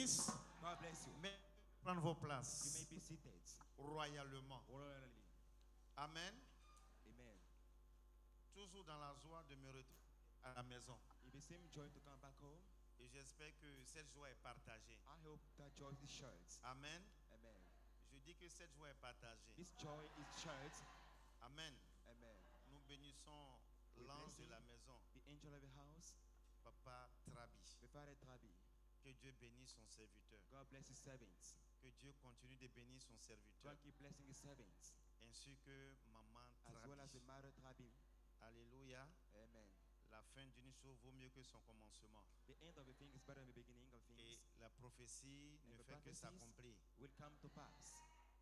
bénisse. God bless you. Mais prendre vos You places may be seated. royalement. Royally. Amen. Amen. Toujours dans la joie de me retrouver à la maison. It be same joy to come back home. Et j'espère que cette joie est partagée. I hope that joy is shared. Amen. Amen. Je dis que cette joie est partagée. This joy is shared. Amen. Amen. Nous bénissons We l'ange bless de him. la maison, The angel of the house, Papa Trabi. the Father Trabi. Que Dieu bénisse son serviteur. God bless his servants. Que Dieu continue de bénir son serviteur. God keep blessing his servants. Ainsi que Maman As well as the Trabi. mother Trabi. Alléluia. Amen. La fin d'une chose vaut mieux que son commencement. The end of a thing is better than the beginning of Et things. la prophétie And ne the fait que prophecies s'accomplir. will come to pass.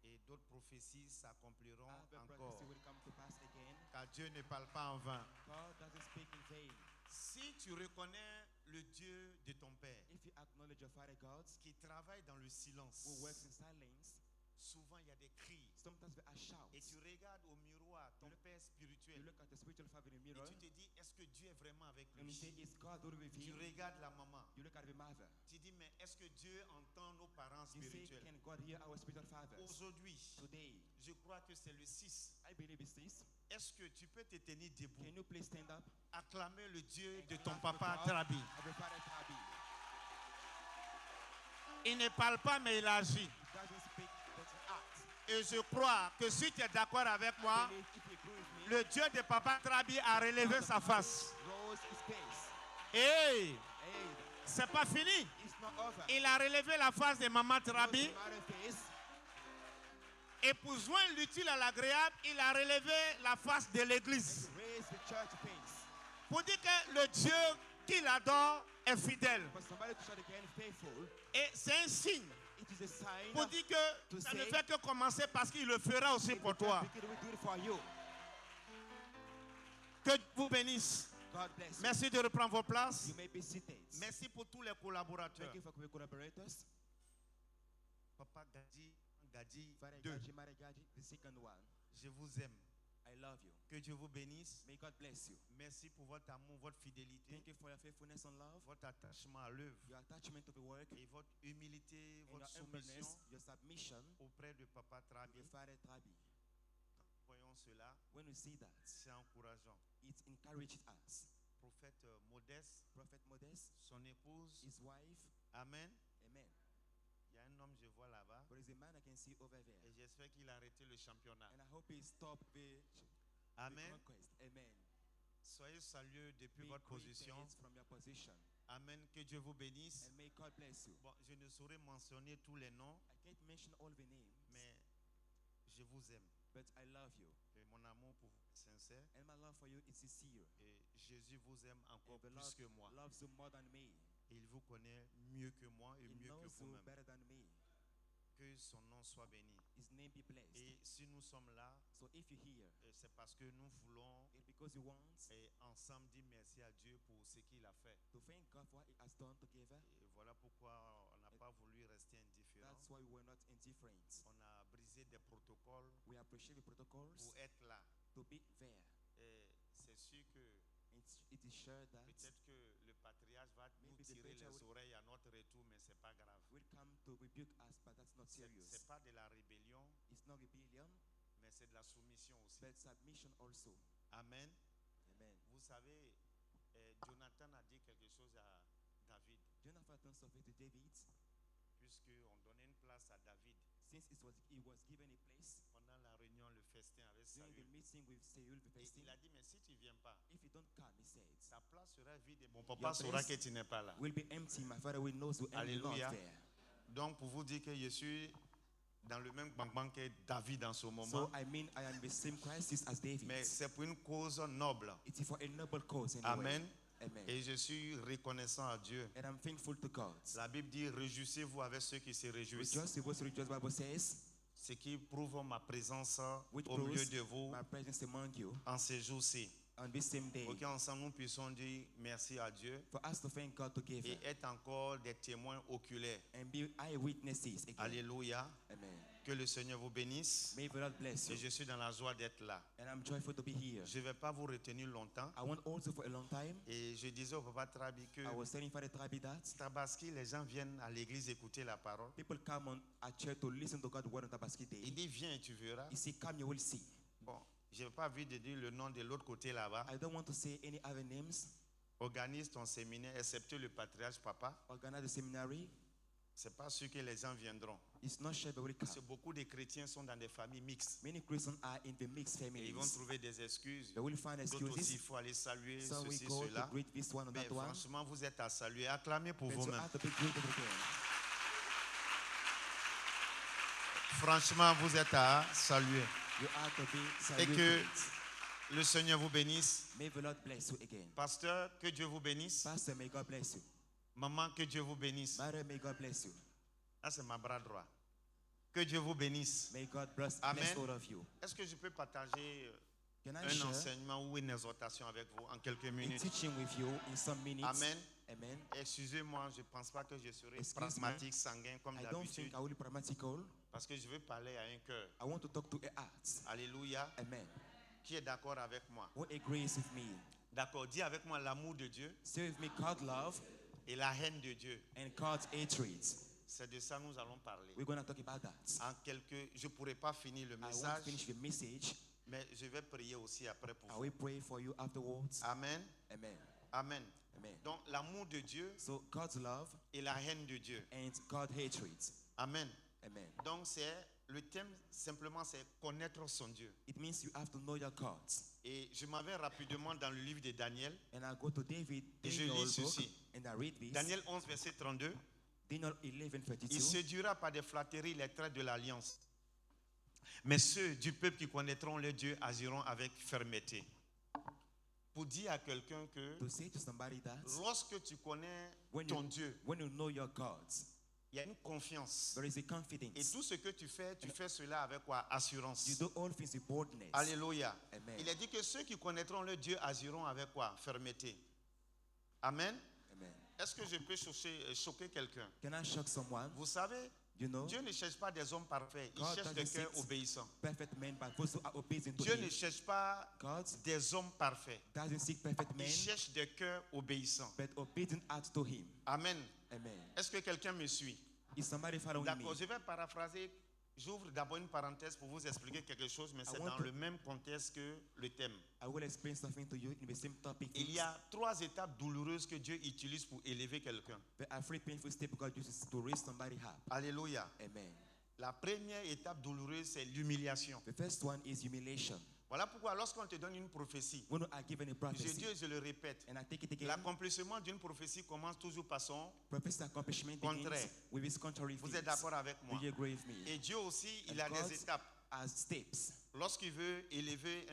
Et d'autres prophéties s'accompliront Other encore. prophecy will come to pass again. Car Dieu ne parle pas en vain. God doesn't speak in vain. Si tu reconnais le Dieu de ton Père If you acknowledge your Father God, qui travaille dans le who silence, works in silence, souvent il y a des cris. sometimes there are Et tu shouts. regardes au miroir ton Père You spirituel look at the spiritual father in the et mirror tu te dis, est-ce que Dieu est vraiment avec and you say, lui? is God with Tu him? regardes la maman. You look at the mother. Tu dis, mais est-ce que Dieu entend nos parents You say, spirituels? can God hear our spiritual fathers? Aujourd'hui, Today, je crois que c'est le 6. I believe it's this. Est-ce que tu peux te tenir debout, Can you please stand up? acclamer le Dieu And de ton clap papa for God Trabi? of your Father Trabi. Il ne parle pas, mais il agit. He doesn't speak, but he acts. Et je crois que si tu es d'accord avec moi, I believe if you agree with me, le Dieu de papa Trabi a relevé God sa the face. Father rose his face. Et Hey, c'est pas fini. it's not over. Il a relevé la face de maman Trabi. Rose the mother face. Et pour joindre l'utile à l'agréable, il a relevé la face de l'église. Raise the church face. Pour dire que le Dieu qu'il adore est fidèle. For somebody to shout again faithful, Et c'est un signe it is a sign pour dire que to ça ne say, fait que commencer parce qu'il le fera aussi pour toi. we do it for you. Que Dieu vous bénisse. God bless you. Merci de reprendre vos places. You may be seated. Merci pour tous les collaborateurs. Thank you for your collaborators. Papa Gadi Father 2, Gaji, Mother Gaji, the second one. je vous aime. I love you. Que Dieu vous bénisse. May God bless you. Merci pour votre amour, votre fidélité, Thank you for your faithfulness and love, votre attachement à l'œuvre your attachment to the work, et votre humilité, and votre your soumission humbleness, your submission auprès de Papa to Trabi. your Father Trabi. Voyons cela, When we see that, c'est encourageant. it encourages us. Prophète Modeste, Prophet Modest, son épouse, his wife, Amen. amen. Il y a un homme, je vois là-bas, There is a man I can see over there, et j'espère qu'il a arrêté le championnat. and I hope he stopped the Amen. conquest. Amen. Soyez salués depuis Be votre position. greeted from your position, Amen. Que Dieu vous bénisse. and may God bless you. Bon, je ne saurais mentionner tous les noms, I can't mention all the names, mais je vous aime. but I love you, Et mon amour pour vous est sincère. and my love for you is sincere. Et Jésus vous aime encore And the plus Lord que moi. loves you more than me. Et il vous connaît mieux que moi et He mieux que knows you vous-même. better than me. Que son nom soit béni. His name be blessed. Et si nous sommes là, So if you're here, c'est parce que nous voulons it's because you want ensemble dire merci à Dieu pour ce qu'il a fait. to thank God for what He has done together. Et voilà pourquoi on n'a pas voulu rester indifférent. That's why we were not indifferent. On a brisé des protocoles We appreciate the protocols pour être là. to be there. Et c'est sûr que It is sure that peut-être que le patriarche va nous Maybe the tirer preacher les oreilles à notre retour, mais c'est pas grave. will come to rebuke us, but that's not C'est serious. pas de la rébellion, It's not rebellion, mais c'est de la soumission aussi. but submission also. Amen. Amen. Vous savez, Jonathan a dit quelque chose à David, Jonathan suffered to David, puisqu'on donnait une place à David since he was given a place pendant la réunion, le festin avec during the Saül. meeting with Saul the Et first il a dit, mais si tu viens pas, if you don't come, he said, ta place sera vide et mon Your papa saura place que tu n'es pas là. will be empty. My father will know you and you're not Alléluia. there. Donc, pour vous dire que je suis dans le même bang que David en ce moment, So I mean, I am in the same crisis as David. mais c'est pour une cause noble. It is for a noble cause anyway. Amen. Amen. Et je suis reconnaissant à Dieu. And I'm thankful to God. La Bible dit, réjouissez-vous avec ceux qui se réjouissent. Rejoice, rejoice, Bible says, Ce qui prouve ma présence which au milieu proves de vous my presence among you en ces jours-ci. on this same day, pour qu'ensemble nous puissions dire merci à Dieu for us to thank God together et être encore des témoins oculaires. and be eyewitnesses again. Alléluia. Amen. Que le Seigneur vous bénisse. May the Lord bless Et you. je suis dans la joie d'être là. And I'm joyful to be here. Je ne vais pas vous retenir longtemps. I want also for a long time. Et je disais au Papa Trabi que I was telling Father Trabi that Tabaski, les gens viennent à l'église écouter la parole. people come on at church to listen to God's word on Tabaski Day. Il dit viens et tu verras. He said, come, you will see. Bon, je n'ai pas envie de dire le nom de l'autre côté là-bas. I don't want to say any other names. Organise ton séminaire, excepté le patriarche papa. Organize the seminary. C'est pas sûr que les gens viendront. It's not sure they will come. Parce que beaucoup de chrétiens sont dans des familles mixtes. Many Christians are in the mixed Et families. ils vont trouver des excuses. They will find D'autres aussi, il excuses. faut aller saluer So we ceci, go cela. to greet this one or Mais that one. franchement, vous êtes à saluer. Acclamez pour But you vous-même. have to be greeted again. Franchement, vous êtes à saluer. You have to be Et que saluted. le Seigneur vous bénisse. May the Lord bless you again. Pasteur, que Dieu vous bénisse. Pastor, may God bless you. Maman, que Dieu vous bénisse. Mother, may God bless you. Ah, c'est ma bras droit. Que Dieu vous bénisse. May God bless Amen. all of you. Est-ce que je peux partager Can I un share enseignement ou une exhortation avec vous en quelques a minutes? teaching with you in some minutes? Amen. Amen. Excusez-moi, je ne pense pas que je serai Excuse pragmatique, sanguin comme I don't d'habitude, think I will be pragmatical. parce que je veux parler à un cœur. I want to talk to a heart. Alléluia. Amen. Qui est d'accord avec moi? Who agrees with me? D'accord. Dis avec moi l'amour de Dieu Say with me, God's love et la haine de Dieu. and God's hatred. C'est de ça que nous allons parler. We're going to talk about that. En quelques, je ne pourrai pas finir le I won't message, finish the message. mais je vais prier aussi après pour I vous. will pray for you afterwards. Amen. Amen. Amen. Amen. Donc l'amour de Dieu So God's love et la haine de Dieu. and God's hatred. Amen. Amen. Donc c'est le thème simplement c'est connaître son Dieu. It means you have to know your God. Et je m'en vais rapidement dans le livre de Daniel. And I go to David, Et je Daniel lis book, ceci. and I read this. Daniel 11 verset 32. Daniel 11:32. Il séduira par des flatteries les traits de l'alliance. Mais ceux du peuple qui connaîtront leur Dieu agiront avec fermeté. Pour dire à quelqu'un que To say to somebody that lorsque tu connais when ton you, Dieu, when you know your God, il y a une confiance. there is a Et confidence. tout ce que tu fais cela avec quoi? Assurance. You do all things with boldness. Alléluia. Amen. Il a dit que ceux qui connaîtront leur Dieu agiront avec quoi? Fermeté. Amen. Amen. Est-ce que je peux choquer quelqu'un? Can I shock someone? Vous savez, You know, Dieu ne cherche pas des hommes parfaits, il God cherche des doesn't cœurs seek obéissants. perfect men, but those who are obedient to Dieu Him. ne cherche pas God des hommes parfaits, doesn't seek perfect il men, cherche des cœurs obéissants. but obedient hearts to Him. Amen. Amen. Est-ce que quelqu'un me suit? Is somebody following me? D'accord, je vais paraphraser. J'ouvre d'abord une parenthèse pour vous expliquer quelque chose, mais c'est want dans to- le même contexte que le thème. I will explain something to you in the same topic. Il y a 3 étapes douloureuses que Dieu utilise pour élever quelqu'un. There are 3 painful steps God uses to raise somebody up. Alléluia. Amen. La première étape douloureuse, c'est l'humiliation. The first one is humiliation. Voilà pourquoi lorsqu'on te donne une prophétie, When you are given a je prophecy, dis et je le répète, and I take it again, l'accomplissement d'une prophétie commence toujours par son... prophecy accomplishment begins Contraire. with its contrary Vous things. êtes d'accord avec Do moi? you agree with me? Et Dieu aussi, il And a God des étapes. has steps. Lorsqu'il veut élever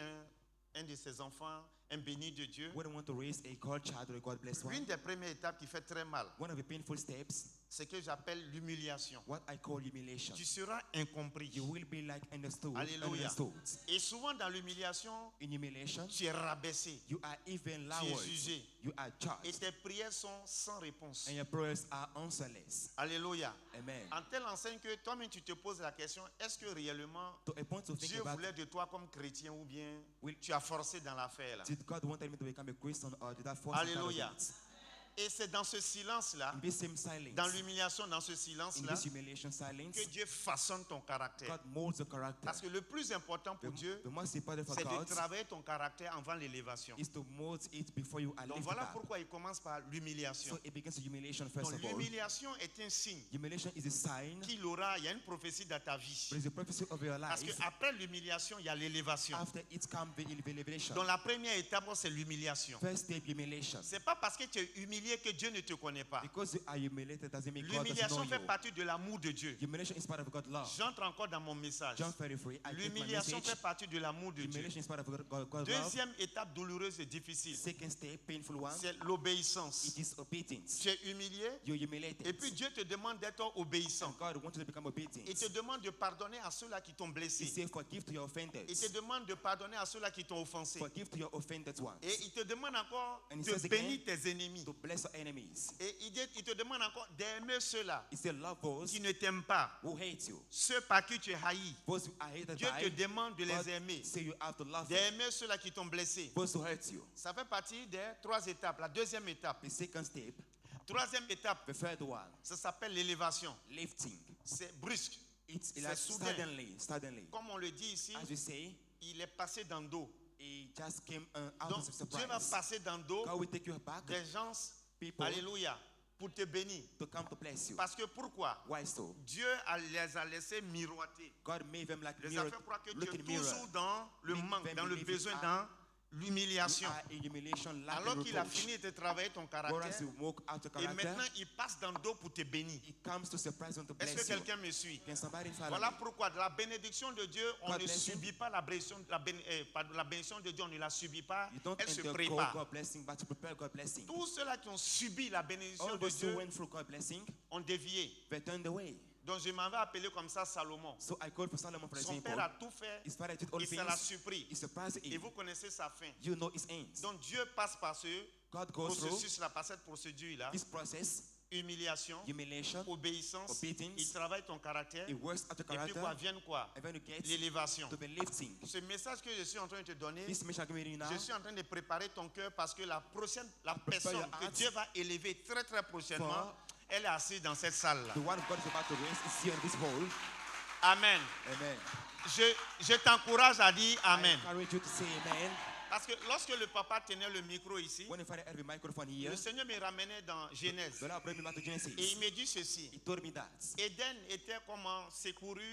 un de ses enfants, un béni de Dieu, When you want to raise a called child or a God blessed one, l'une des premières étapes qui fait très mal, one of the painful steps, c'est ce que j'appelle l'humiliation. what I call humiliation. Tu seras incompris. You will be like understood. Alléluia. Understood. Et souvent dans l'humiliation, In humiliation, tu es rabaissé, you are even tu es lowered. jugé. You are Et charged. tes prières sont sans réponse. And your prayers are answerless. Alléluia. Amen. En telle enseigne que toi-même tu te poses la question, est-ce que réellement To a point to think Dieu about, voulait de toi comme chrétien ou bien Will- tu as forcé dans l'affaire là? did God wanted me to become a Christian or did I force him out of Alléluia. it? Et c'est dans ce silence-là, In this same silence, dans l'humiliation, dans ce in silence-là, this humiliation silence, que Dieu façonne ton caractère. God molds the character. Parce que le plus important pour Dieu, The most important for c'est de God travailler ton caractère avant l'élévation. is to mold it before you are Donc lifted voilà up. pourquoi il commence par l'humiliation. So it begins with humiliation first Donc of all. l'humiliation est un signe Humiliation is a sign. qu'il aura, il y a une prophétie dans ta vie. There is a prophecy of your Parce life. qu'après l'humiliation, il y a l'élévation. After it comes the elevation. Donc la première étape, c'est l'humiliation. First step, humiliation. C'est pas parce que tu es humilié humilié que Dieu ne te connaît pas. Because you are humiliated doesn't mean God doesn't know L'humiliation fait you. partie de l'amour de Dieu. Humiliation is part of God's love. J'entre encore dans mon message. John 33, I take my L'humiliation message. fait partie de l'amour de Dieu. Humiliation is part of God's love. Deuxième étape douloureuse et difficile, Second step, painful one, c'est l'obéissance. it is obedience. Tu es humilié You're humiliated. et puis Dieu te demande d'être obéissant. God wants you to become obedient. Il te demande de pardonner à ceux-là qui t'ont He blessé. says, forgive to your Il offenders. te demande de pardonner à ceux-là qui t'ont offensé. Forgive to your offended ones. Et il te demande encore And he de says again, bénir tes ennemis. To bless your enemies. Et il te demande encore d'aimer ceux-là He said, love those qui ne t'aiment pas. who hate you. Ceux par qui tu es haï. Those who are hated Dieu te by, demande de God les aimer. say you have to love them. D'aimer ceux-là qui t'ont blessé. Those who hurt you. Ça fait partie des 3 étapes. La deuxième étape. The second step, Troisième étape, the third one, ça s'appelle l'élévation. lifting. C'est brusque. It's C'est like soudain. suddenly. Comme on le dit ici, As we say, il est passé dans le dos. he just came out Donc of Dieu va surprise. passer dans le dos God will take you back, des gens, people, alléluia, pour te bénir. to come to bless you. Parce que pourquoi? Why so? Dieu les a laissés miroiter. God made them like Les a mirror, fait croire que tu look es in mirror. toujours dans le Make manque, them dans le believe besoin, you dans are- l'humiliation. You are in humiliation, lack Alors and qu'il a reproach. fini de travailler ton Whereas caractère, you walk out your et character, maintenant il passe dans le dos pour te bénir. he comes to surprise you and to Est-ce que bless you. quelqu'un me suit? Can somebody follow Voilà me? pourquoi la bénédiction de Dieu, on God ne bless you. subit pas la bénédiction, la bénédiction de Dieu, on ne la subit pas, You don't elle se enter prépare. God blessing, but to prepare God blessing. Tous ceux-là qui ont subi la bénédiction All de those who Dieu went through God blessing, ont dévié. they turned away. Donc je m'en vais appeler comme ça Salomon. So I called for Solomon, for Son example. père a tout fait His father did all et ça l'a things. surpris. He surprised Et him. vous connaissez sa fin. You know his ends. Donc Dieu passe par ce God goes through processus-là, par cette procédure-là. this process, Humiliation, humiliation, obéissance, obedience. il travaille ton caractère. it works out the Et puis character, quoi, vienne quoi? and when you get L'élévation. to the lifting. Ce message que je suis en train de te donner, This mission I'm giving you now, je suis en train de préparer ton cœur parce que la prepare personne your que heart Dieu va élever très très prochainement, for elle est assise dans cette salle-là. the one God is about to raise is here in this hall. Amen. Amen. Je t'encourage à dire I Amen. encourage you to say amen. Parce que lorsque le papa tenait le micro ici, When the father had the microphone here, le Seigneur me ramenait dans Genèse. the Lord brought me back to Et Genesis. il me dit ceci. He told me that Éden était comment secouru,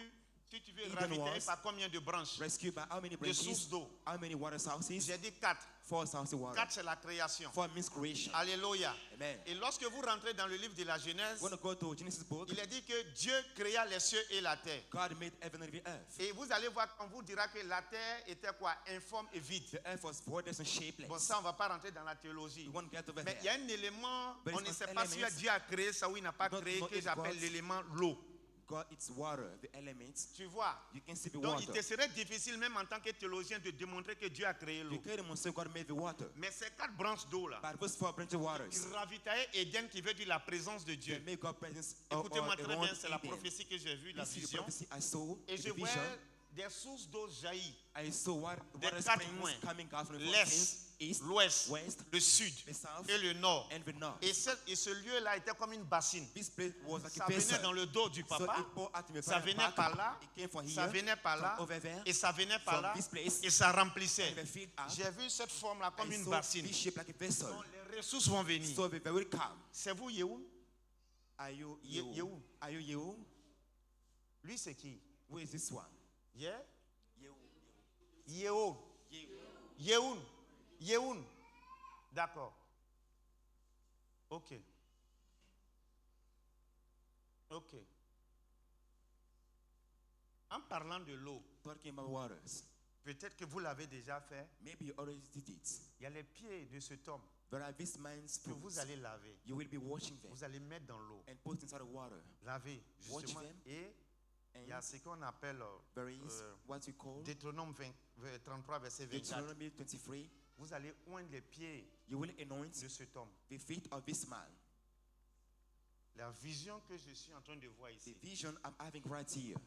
si tu veux, Eden ravitaillé was par combien de branches? rescued by how many De sources branches? d'eau. How many water sources? J'ai dit 4. 4 sources of water. 4 c'est la création. 4 means creation. Alléluia. Amen. Et lorsque vous rentrez dans le livre de la Genèse, When you go to Genesis book, il est dit que Dieu créa les cieux et la terre. God made heaven and the earth. Et vous allez voir, on vous dira que la terre était quoi? Informe et vide. The earth was voidless and shapeless. Bon, ça, on ne va pas rentrer dans la théologie. We won't get over Mais il y there. a un élément, But on it's ne sait an pas si element. Dieu a créé ça ou il n'a pas Don't créé, know que if j'appelle God- l'élément l'eau. God, it's water, the elements. Tu vois? You can see the Donc, il water. te serait difficile, même en tant que théologien, de démontrer que Dieu a créé You l'eau. can't even say God made the water. Mais ces 4 branches d'eau là, But those 4 branches of waters, ils ravitaillaient Éden, qui veut dire la présence de they Dieu. make God presence Écoutez-moi très bien, around c'est la Eden. prophétie que j'ai vue, la This is the vision. prophecy I saw Et in je the vois vision. des sources d'eau jaillir. I saw water Des 4 springs points. coming out from the L'est, east, l'ouest, west, le sud the south, et le nord. and the north. Et ce lieu-là était comme une bassine. This place was like Ça a venait vessel. dans le dos du So papa, it poured out to my ça father's venait back. par là, It came from ça here, venait par là, from over there, et ça venait par from là, this place, et ça remplissait. and they filled up. J'ai vu cette forme-là comme I une saw bassine. this shape like a vessel. Donc, les ressources vont venir. So they will come. C'est vous, Yehou? Are you Yehu. you? Are you you? Lui, c'est qui? Who is this one? Yeah? You. Yehou. You. Yehoun. Yehoun. D'accord. Ok. Ok. En parlant de l'eau, Talking about waters. peut-être que vous l'avez déjà fait. Maybe you already did it. Il y a les pieds de cet homme There are these man's que vous feet. allez laver. You will be washing them Vous allez mettre dans l'eau. and put inside the water. Laver, Watch justement. them. Et il y a And ce qu'on appelle there is what you call Deutéronome 33, verset 24. Deuteronomy 23. Vous allez oindre les pieds You will anoint de cet homme. the feet of this man. La vision que je suis en train de voir The ici, vision I'm having right here.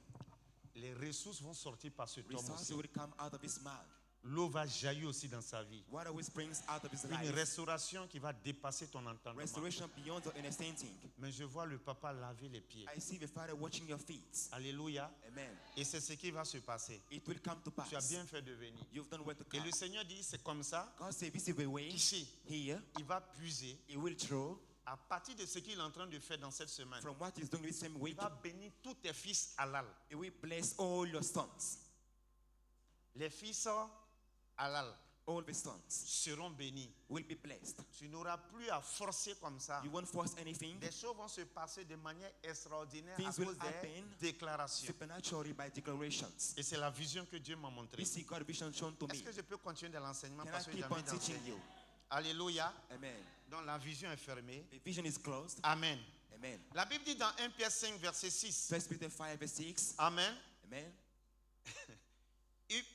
les ressources vont sortir par cet homme Resources aussi. will come out of this man. L'eau va jaillir aussi dans sa vie. Water will springs out of his Une life. restauration qui va dépasser ton entendement. Restoration beyond your understanding. Mais je vois le papa laver les pieds. I see the Father watching your feet. Alléluia. Amen. Et c'est ce qui va se passer. It will come to Tu as pass. bien fait de venir. You've done well to Et come. le Seigneur dit, c'est comme ça. God said, this is the way. Ici, Here, il va puiser He will throw à partir de ce qu'il est en train de faire dans cette semaine. from what He's doing this same Il week. va bénir tous tes fils halal. He will bless all your sons. Les fils halal. all the sons seront bénis. will be blessed. Tu n'auras plus à forcer comme ça. You won't force anything. Des choses vont se passer de manière extraordinaire à Things will cause des happen déclarations. supernaturally by declarations. Et c'est la vision que Dieu m'a montrée. This is God's vision shown to me. Est-ce que je peux continuer de l'enseignement Can I parce que j'ai keep envie on teaching d'enseigner? you? Alléluia. Amen. Donc la vision est fermée. The vision is closed. Amen. Amen. La Bible dit dans 1 Pierre 5, verset 6. 1 Peter 5 verse 6. Amen. Amen.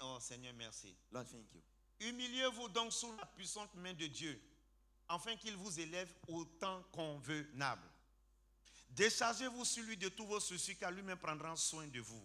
Oh Seigneur, merci. Lord, thank you. Humiliez-vous donc sous la puissante main de Dieu, afin qu'il vous élève au temps convenable. Déchargez-vous sur lui de tous vos soucis, car lui-même prendra soin de vous.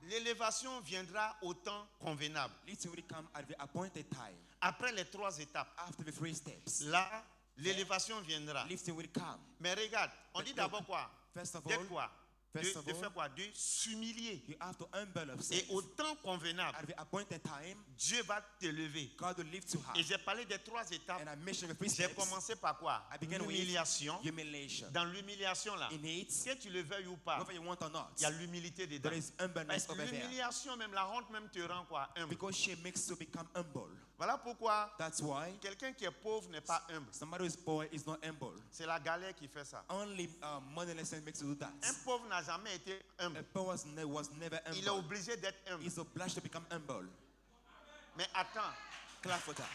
L'élévation viendra au temps convenable. Listen will come at the appointed time. Après les 3 étapes, After the 3 steps, là, l'élévation viendra. lifting will come. Mais regarde, on dit d'abord quoi? First of De all, quoi? first of De all, faire quoi? De s'humilier. you have to humble Et yourself. au temps convenable, At the appointed time, Dieu va te lever. God will lift you Et high. j'ai parlé des 3 étapes. And I mentioned the 3 J'ai steps. commencé par quoi? I began with L'humiliation. humiliation. Dans l'humiliation là, In it, que tu le veuilles ou pas, whether you want or not, il y a l'humilité dedans. there is humbleness over there. L'humiliation même, la honte même te rend quoi? Humble. Because shame makes you become humble. Voilà pourquoi That's why quelqu'un qui est pauvre n'est pas humble. somebody who is poor is not humble. C'est la galère qui fait ça. Only moneylessness makes you do that. Un pauvre n'a jamais été A humble. poor was never Il est humble. obligé d'être humble. He's obliged to become humble. Mais attends, Clap for that.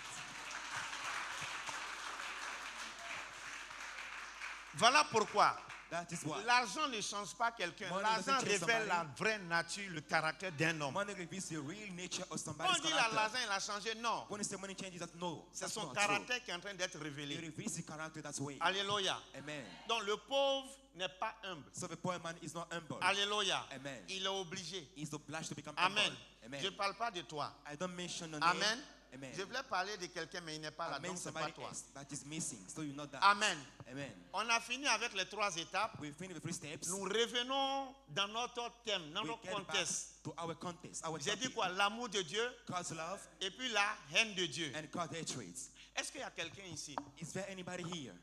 voilà pourquoi That is why. l'argent ne change pas quelqu'un. Money L'argent doesn't change révèle la somebody. vraie nature, le caractère d'un homme. Money reveals the real nature of On somebody's dit là, character. l'argent il a changé. Non, When you say money changes, that no, c'est that's son not caractère qui est en train d'être true. It révélé. reveals the character that way. Alléluia. Amen. Donc le pauvre n'est pas humble. So the poor man is not humble. Alléluia. Amen. Il est obligé. He's obliged to become Amen. humble. Amen. Je ne parle pas de toi. I don't mention the name. Amen. Amen. Je voulais parler de quelqu'un, mais il n'est pas là. I mean Donc, c'est pas somebody toi. else that is missing, so you know that. Amen. Amen. On a fini avec les 3 étapes. We finish the 3 steps. Nous revenons dans notre thème, dans We notre get back contexte. to our context, our J'ai dit topic. quoi? L'amour de Dieu God's love et puis la haine de Dieu. and God hatred. Est-ce qu'il y a quelqu'un ici Is there anybody here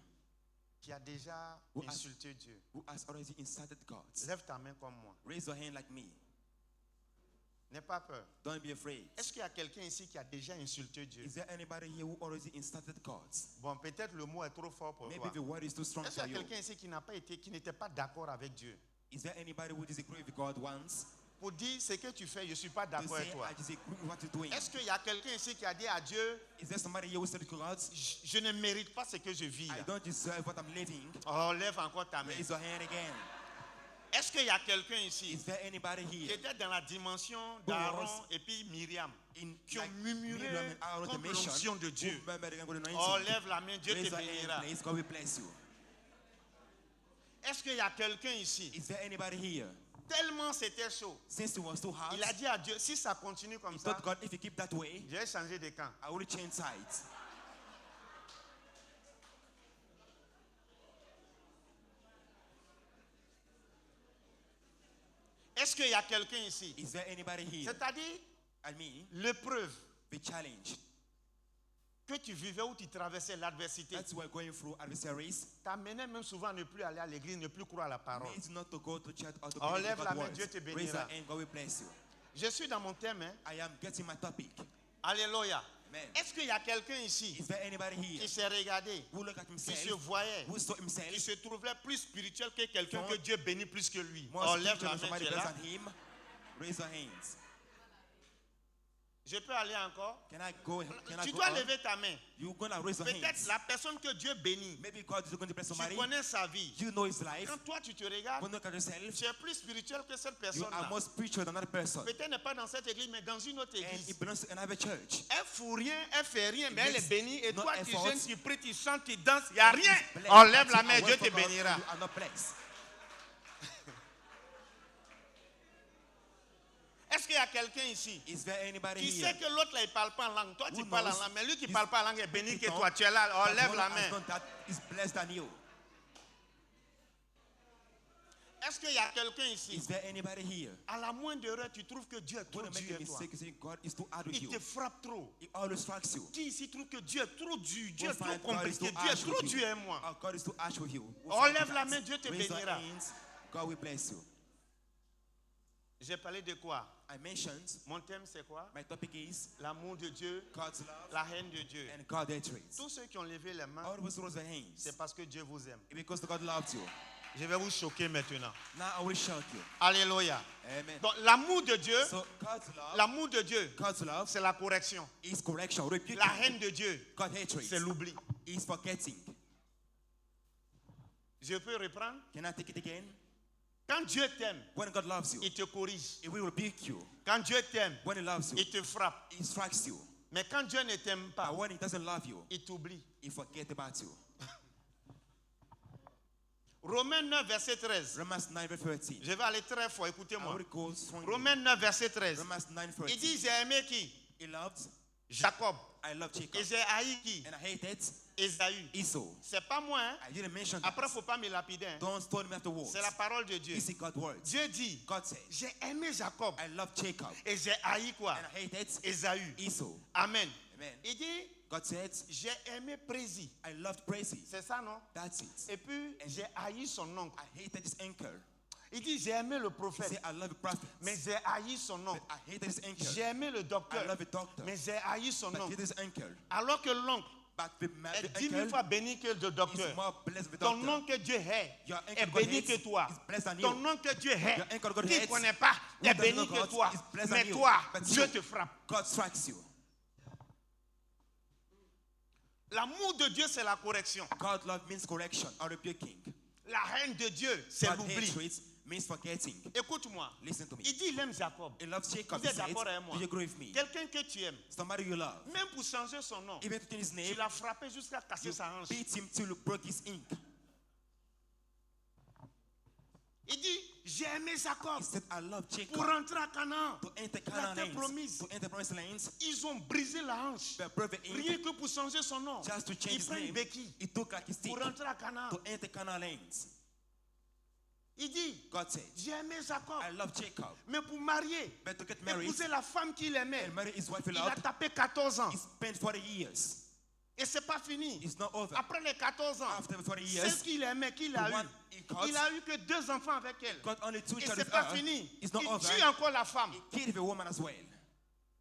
qui a déjà Who has- insulté Dieu? who has already insulted God? Lève ta main comme moi. Raise your hand like me. N'aie pas peur. Don't be afraid. Est-ce qu'il y a quelqu'un ici qui a déjà insulté Dieu? Is there anybody here who already insulted God? Bon, peut-être le mot est trop fort pour Maybe toi. the word is too strong Est-ce qu'il for y a you. quelqu'un ici qui n'était pas d'accord avec Dieu? Is there anybody who disagree with God once? Pour dire ce que tu fais, je ne suis pas To d'accord say, avec toi. I disagree with what you're doing. Est-ce qu'il y a quelqu'un ici qui a dit à Dieu, Is there somebody here who said to God, je ne mérite pas ce que je vis I là. don't deserve what I'm living? Oh, lève encore ta main. Raise your hand again. Est-ce qu'il y a quelqu'un ici Is there anybody qui here était dans la dimension d'Aaron et puis Myriam, qui ont murmuré Miriam and Aaron contre dimension, l'onction de Dieu? who murmured against the anointing? Oh, lève la main, Dieu Raise te your hand, bénira. please. God will bless you. Est-ce qu'il y a quelqu'un ici? Is there anybody here? Tellement c'était chaud. Since it was too hot, Il a dit à Dieu, si ça continue comme he ça, told God, if you keep that way, je vais changer de camp. I will change sides. Est-ce qu'il y a quelqu'un ici? Is there anybody here? C'est-à-dire, I mean, l'épreuve the challenge que tu vivais où tu traversais l'adversité that we're going through adversaries t'amenait même souvent à ne plus aller à l'église, ne plus croire à la parole. means not to go to church or to Oh, believe lève la God's main, words. Dieu te Raise bénira. your hand, God will bless you. Je suis dans mon thème. Hein? I am getting my topic. Alléluia. Amen. Est-ce qu'il y a quelqu'un ici Is there anybody here qui s'est regardé, who look at qui se himself, voyait, who saw qui himself se trouvait plus spirituel que quelqu'un More- que Dieu bénit plus que lui? more Oh, lève la spiritual than main, somebody tu es better là. than him? Raise your hands. Je peux aller encore? Can I go? Can I Tu go dois on? lever ta main. You're gonna raise your Peut-être hands. la personne que Dieu bénit, Maybe God is going to bless tu somebody. connais sa vie. You know his life. Quand toi tu te regardes, When you look at yourself, tu es plus spirituel que cette you personne-là. are more spiritual than that person. Peut-être n'est pas dans cette église, mais dans une autre And église. it belongs to another church. Elle fout rien, elle fait rien, mais elle est makes bénie. Et no toi, tu effort. gênes, tu pries, tu chantes, tu danses, il n'y a rien. Blessed, On lève but la you main, are Dieu well te for God, bénira. you are not blessed. Est-ce qu'il y a quelqu'un ici Is there anybody qui here? sait que l'autre là, il ne parle pas en langue? Toi, tu Who parles en knows? langue, mais lui qui ne He's- parle pas en langue est béni que Don't- toi. Tu es là, oh, that lève one la has main. done that is blessed than you. Est-ce qu'il y a quelqu'un ici? Is there anybody here? À la moindre erreur, tu trouves que Dieu est trop When you make dur a et toi. mistake, you say God is too hard with Il you. te frappe trop. He always strikes you. Qui ici trouve que Dieu est trop dur, Dieu We'll est trop find God is compliqué, too Dieu est harsh trop with dur you. et moi? Oh, God is too harsh with you. We'll Oh, find lève la that. main, Dieu te Raise your bénira. hands, God will bless you. J'ai parlé de quoi? I mentioned Mon thème c'est quoi? my topic is L'amour de Dieu, God's love la haine de Dieu. and God hatred. Tous ceux qui ont levé les mains, All of us raise their hands c'est parce que Dieu vous aime. because God loved you. Je vais vous choquer maintenant. Now I will shock you. Alléluia. Amen. Donc l'amour de Dieu, So God's love c'est la correction. is correction, rebuking. La haine de Dieu, God hatred c'est l'oubli. is forgetting. Je peux reprendre? Can I take it again? Quand Dieu t'aime, When God loves you, il te corrige. He will rebuke you. Quand Dieu t'aime, When He loves you, il te frappe. He strikes you. Mais quand Dieu ne t'aime pas, But when He doesn't love you, il t'oublie. He forgets about you. Romains 9, verset 13. Romans 9 verse 13. Je vais aller très fort, I écoutez-moi. will go strongly. Romains 9, verset 13. Romans 9 verse Il 13. dit, j'ai aimé qui? He loved, Jacob. I love Et Jacob. j'ai haï qui? And I hated Ésaü. Esau. C'est pas moi, hein? I didn't mention Après, il that. ne faut pas me lapider. Hein? Don't stone me afterwards. C'est la parole de Dieu. This is God's words. Dieu dit, God says, j'ai aimé Jacob. I love Jacob. Et j'ai haï quoi? And I hated Ésaü. Esau. Amen. Amen. Il dit, God said, j'ai aimé Prési. I loved Praise. C'est ça, non? That's it. Et puis, j'ai haï son oncle. I hated his uncle. Il dit, j'ai aimé le He prophète. said, I love the prophet. Mais j'ai haï son But oncle. I hated his uncle. J'ai aimé le docteur. I love the doctor. Mais j'ai haï son But I oncle. hated his uncle. Alors que l'oncle But est the 10 000 fois uncle béni que le docteur. is more blessed with the Ton doctor. oncle que Dieu hait Your uncle est God béni hates que toi. is blessed than Ton you. oncle que Dieu hait, Your uncle God qui ne hates connaît pas, who est doesn't béni know que God toi. is blessed Mais than you. toi, But Dieu you, te frappe. God strikes you. L'amour de Dieu, c'est la correction. God love means correction or rebuking. La haine de Dieu, c'est God l'oubli. hatred means forgetting. Écoute-moi. Listen to me. Il dit il aime Jacob. He loves Jacob. Vous He êtes says, d'accord avec moi? do you agree with me? Quelqu'un que tu aimes, Somebody you love. même pour changer son nom, Even to change his tu name, l'as frappé jusqu'à casser you sa hanche. beat him till you broke his ink. Il dit j'ai aimé Jacob He said, I love pour Jacob rentrer à Canaan. to enter La Canaan terre lands. promise. To enter promised lands. Ils ont brisé la hanche. But broke the Rien ink que pour changer son nom. just to change Il his prend une name. béquille He took like his stick pour rentrer à Canaan. to enter Canaan lands. Il dit God said, j'ai aimé Jacob. I love Jacob. Mais pour marier, But to get married épouser la femme qu'il aimait, and marry his wife he il a loved, tapé 14 ans. he spent 40 years. Et c'est pas fini. It's not over. Après les 14 ans, After 40 celle years, qu'il aimait, qu'il the a one eu, he got, il a eu que 2 enfants avec elle. got only 2 Et children c'est with pas her. fini. It's not Il over. tue encore la femme. He killed the woman as well.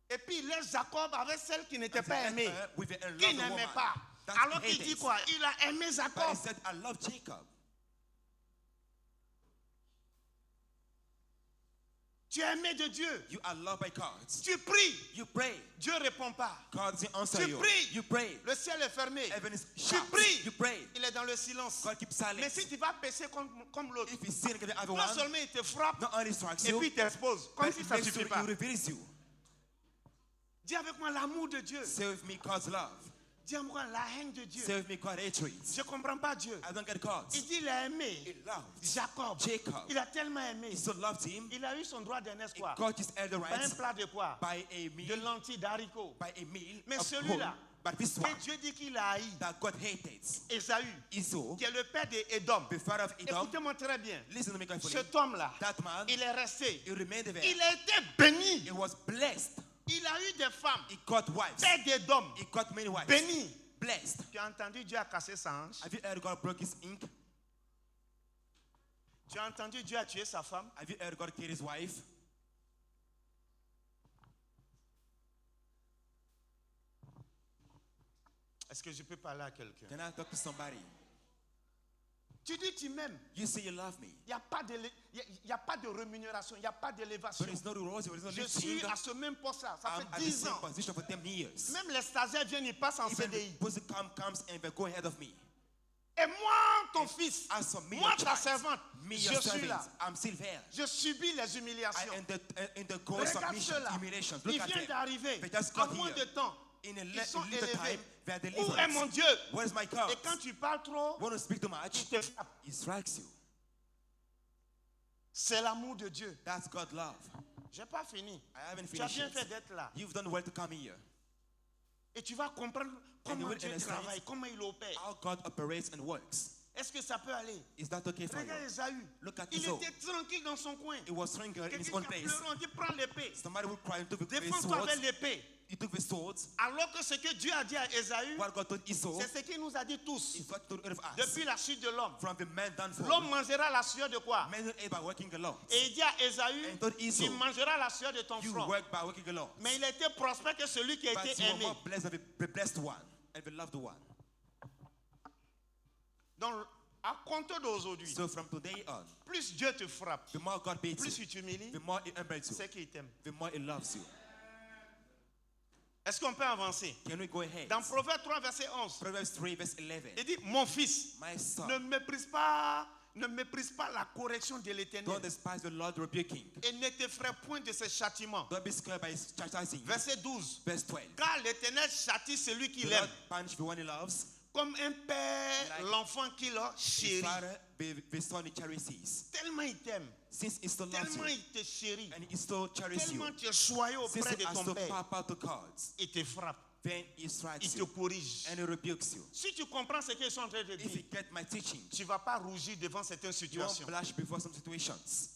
Et puis il laisse Jacob avec celle qui n'était And pas he aimée, left her with a qui loved n'aimait woman pas. that Alors he qu'il dit hated. quoi? Il a aimé But he Jacob. said, I love Jacob. Tu es aimé de Dieu. You are loved by God. Tu pries. You pray. Dieu ne répond pas. God doesn't answer Tu you. pries. You pray. Le ciel est fermé. Heaven is Tu shut. pries. You pray. Il est dans le silence. God keeps Mais silent. si tu vas pécher comme l'autre, If you sin against the other non one, seulement il te frappe, not only strikes et you, puis il t'expose. Comme but si it ça ne makes suffit you, pas. he reveals you. Dis avec moi l'amour de Dieu. Say with me God's love. Dis avec moi la haine de Dieu. Say with me God's hatred. Je ne comprends pas Dieu. I don't get God. Il dit il a aimé He loved Jacob. Jacob. Il a tellement aimé. He so loved him. Il a eu son droit d'aînesse He quoi? got his elder Par un rights plat de quoi? by a De meal, lentilles, d'haricots. by a meal Mais of celui-là, whole. But this que one Dieu dit qu'il a haï, that God hated, Ésaü, Esau, qui est le père d'Édom. the father of Edom. Écoutez-moi très bien. Listen to me carefully. Cet homme-là, That man, il est resté. he remained there. Il a été béni. He was blessed. Il a eu des femmes. He got wives. Père d'Édom. He got many wives. Béni. Blessed. Tu as entendu Dieu a cassé sa hanche? Have you heard God broke his ink? Tu as entendu Dieu a tué sa femme? Have you heard God killed his wife? Est-ce que je peux parler à quelqu'un? Can I talk to somebody? Tu dis tu m'aimes. You say you love me. Il n'y a pas de rémunération, il n'y a pas d'élévation. But it's not a rose, there is no Je lifting. suis à ce même poste-là. Ça I'm fait at the 10 same ans. position for 10 years. Même les stagiaires viennent, ils passent en Even CDI. the person comes and they go ahead of me. Et moi, ton fils, As for me, moi, your ta child, servante, me, je your suis servant, là. I'm still here. Je subis les humiliations. I undergo Regarde submission, ceux-là. humiliations. Ils Look at viennent them. d'arriver. They just En got moins here. de temps, In a ils sont little time, élevés. they are Où est mon delivered. Dieu? Where is my God? Et quand tu parles trop, Want to speak too much? il te frappe. He strikes you. C'est l'amour de Dieu. That's God's love. Je n'ai pas fini. I haven't Tu as finished bien fait yet. d'être là. You've done well to come here. Et tu vas comprendre you comment will Dieu understand travaille, comment il opère. How God operates and works. Est-ce que ça peut aller? Is that okay for Regarde you? Ésaü. Look at Il Esau. était tranquille dans son coin. He was tranquil in his Quelqu'un own qui a place. pleuré, on dit prends l'épée. Somebody will cry into the Défends-toi avec swords. l'épée. he took the sword. Alors que ce que Dieu a dit à Ésaü, What God told Esau c'est ce qu'il nous a dit tous. is what he told all of us. Depuis la chute de l'homme. From the man down L'homme forward, mangera la sueur de quoi? man ate by working alone. Et il dit à Ésaü, And told Esau, tu mangeras la sueur de ton you front. work by working alone. Mais il était prospère que celui qui a But été you are aimé. more blessed than the blessed one and the loved one. Donc, à compter d'aujourd'hui, So from today on, plus Dieu te frappe, the more God beats plus you, il t'humilie, the more he humbles you, c'est qu'il t'aime. the more he loves you. Est-ce qu'on peut avancer? Can we go ahead? Dans Proverbe 3, verset 11, Proverbs 3 verse 11. il dit, mon fils, My son, ne méprise pas la correction de l'Éternel don't despise the Lord rebuking. et ne t'effraie point de ses châtiments. Don't be scared by his chastising. Verset 12, Verse 12. car l'Éternel châtie celui The qu'il Lord aime, punish the one he loves. comme un père Like l'enfant qu'il a His chéri. father, the son he cherishes. Tellement il t'aime, Since he still loves tellement you il te chérit, and he still cherishes you, tellement tu es choyé since auprès he de has ton to père, pop out the cards, il te frappe, then he il strikes te you corrige. and he rebukes you. Si tu comprends ce qu'ils sont en train de If you dire, get my teaching, tu ne vas pas rougir devant certaines you won't situations. blush before some situations.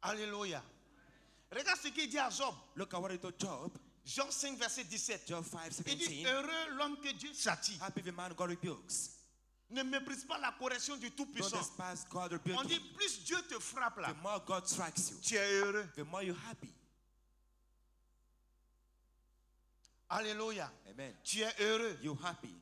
Alléluia. Regarde ce qu'il dit à Job. Look at what he told Job, Job 5, verset 17. Job 5, Il dit, 17. heureux l'homme que Dieu châtie. Happy the man God rebukes. Ne méprise pas la correction du Don't Tout-Puissant. despise God On dit, rebuking. plus Dieu te frappe là, The more God strikes you, tu es heureux. the more you're happy. Alléluia. Amen. Tu es heureux. You're happy.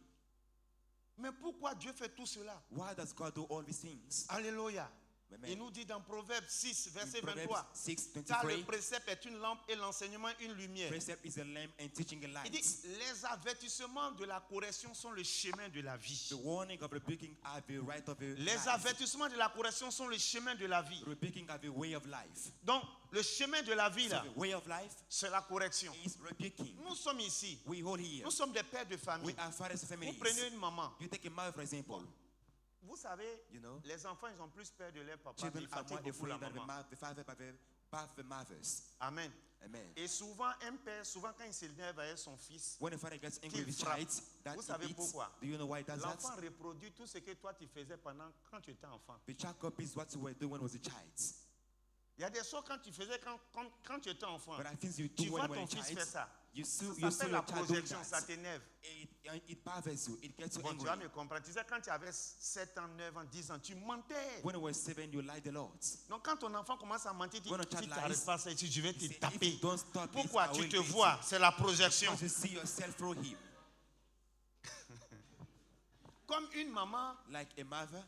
Mais pourquoi Dieu fait tout cela? Why does God do all these things? Alléluia. Amen. Il nous dit dans Proverbe 6, verset In Proverbs 23. 6, Car le 23, précepte est une lampe et l'enseignement une lumière. precept is a lamp and teaching a Il dit, light. les avertissements de la correction sont le chemin de la vie. The warning of rebuking are the right of the Les life. avertissements de la correction sont le chemin de la vie. Rebuking are the way of life. Donc, le chemin de la vie, So là, the way of life c'est la correction. is rebuking. Nous sommes ici. We hold here. Nous sommes des pères de We famille. are fathers of Vous families. prenez une maman. You take a mother, for example. Vous savez, You know, les enfants, ils ont plus peur de leur papa. children Ils are fatiguent more beaucoup la afraid than maman. the father by the mothers. Amen. Amen. Et souvent, un père, souvent quand il s'énerve avec son fils, When a father gets angry qu'il with his frappe. child, that Vous he savez beats. pourquoi? Do you know why he does l'enfant that? reproduit tout ce que toi tu faisais pendant quand tu étais enfant. The child copies what you were doing when he was a child. Il y a des choses quand tu faisais quand tu étais enfant. But I think you Tu do vois when you were ton a fils child. faire ça. You see Ça s'appelle la your child doing projection, ça that. t'énerve. It bothers you. It gets you Bon, tu vas angry. me comprendre. Tu sais, quand tu avais 7 ans, 9 ans, 10 ans, tu mentais. When you were 7, you lied a lot. Donc quand ton enfant commence à mentir, tu When a dis, child si tu n'arrêtes lies, pas ça ici, je vais te He said, if taper. you don't stop it, Pourquoi? I Tu will te beat vois, you. c'est la projection. Because you see yourself through him. Comme une maman Like a mother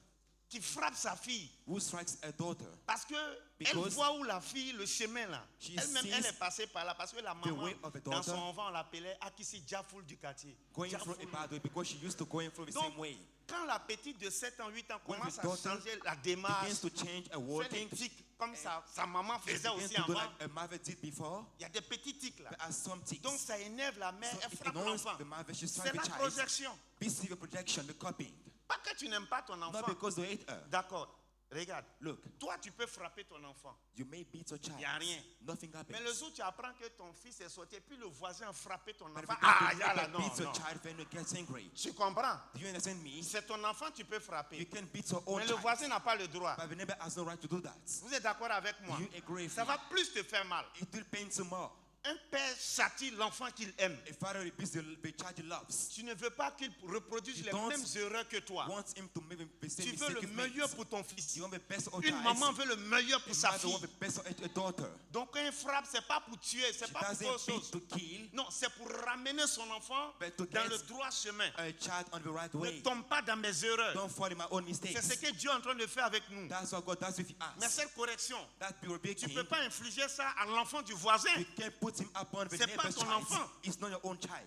qui frappe sa fille. who strikes a daughter. Parce que elle Because voit où la fille, le chemin là. she Elle-même, sees elle est passée par là. Parce que la maman, way of a dans daughter son enfant, on l'appelait Akissi Jafoul du quartier. Going through a Jafoul. bad way because she used to going through the Donc, same way. quand la petite de 7 ans, 8 ans When commence the à daughter changer la démarche, Begins to change a fait walking. des tics comme sa maman faisait Begins aussi to do avant. like a mother did before. Il y a des petits tics là. There are some ticks. Donc ça énerve la mère, So elle it frappe annoys l'enfant. the mother. She C'est strikes la the child. projection. This is the projection, the copying. Pas que tu n'aimes pas ton Not enfant. because you hate her. D'accord. Regarde. Look, Toi, tu peux frapper ton enfant. you may beat your child. Il n'y a rien. Nothing Mais happens. le jour où tu apprends que ton fils est sorti, et puis le voisin a frappé ton But if enfant. you Ah, think y'a là, that non, beats your non. child, then you get angry. Tu comprends? Do you understand me? C'est ton enfant, tu peux You frapper. can beat your own Mais le child. voisin n'a pas le droit. But the neighbor has no right to do that. Vous êtes d'accord avec moi? Do you agree with Ça me? va plus te faire mal. It will pain you more. Un père châtie l'enfant qu'il aime. A father rebukes the child he loves. Tu ne veux pas qu'il reproduise You les don't mêmes erreurs que toi. Wants him to make the same Tu veux mistake le you've made. meilleur pour ton fils. You want the best of Une child. maman veut le meilleur pour A sa mother fille. wants the best of a daughter. Donc quand il frappe, c'est pas pour tuer, c'est She pas pour doesn't autre beat chose. to kill Non, c'est pour ramener son enfant But to dans get le droit chemin. a child on the right Ne way. tombe pas dans mes erreurs. Don't fall in my own C'est mistakes. ce que Dieu est en train de faire avec nous. That's what God does with Mais us. cette correction, That be tu ne rebuking. peux pas infliger ça à l'enfant du voisin. You can't put him upon the C'est pas neighbor's ton child. enfant. It's not your own child.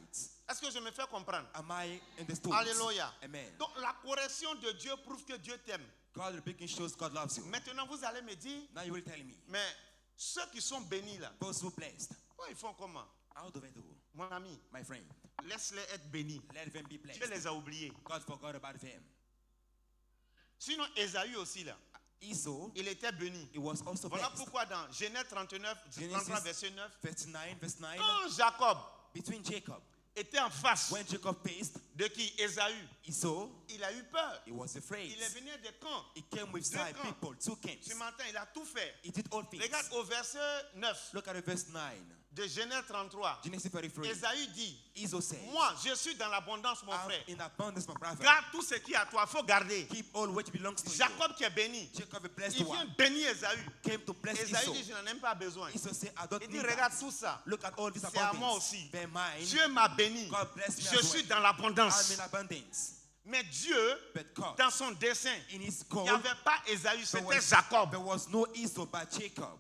Est-ce que je me fais comprendre? Am I understood? Alléluia. Amen. Donc la correction de Dieu prouve que Dieu t'aime. God rebuking shows God loves you. Maintenant, vous allez me dire, Now you will tell me. mais ceux qui sont bénis là, Those who blessed. oh, ils font comment? How do they do? Mon ami, My friend. laisse-les être bénis. Let them be Dieu blessed. les a oubliés. God forgot about them. Sinon, Ésaü aussi là, Esau, il était béni. he was also Voilà blessed. pourquoi dans Genèse 39, Genesis 33, verset 9, 39, verse 9. quand Jacob Between Jacob était en face When Jacob faced de qui? Ésaü. Esau, Il a eu peur. he was afraid. Il est venu des camps. He came with Deux side camps. people, two camps. Ce matin, il a tout fait. He did all things. Regarde au verset 9 Look at the verse 9. de Genèse 33. Genesis 33. Ésaü dit, Esau said, moi, je suis dans l'abondance, mon I'm frère. in abundance, my brother. Garde tout ce qui est à toi. Il faut garder. Keep all which belongs to you. Jacob qui est béni. Jacob, a blessed Il vient one, bénir Ésaü. came to bless Ésaü Esau. dit, je n'en ai pas besoin. Esau said, I don't Il dit, need regarde that. tout ça. Look at all these C'est à moi abundance. aussi. They're mine. Dieu m'a béni. God bless me Je as suis well. dans I'm l'abondance. in abundance. Mais Dieu, But God, dans son dessein, in his il call, n'y avait pas Ésaü, there c'était was, Jacob. there was no Esau but Jacob.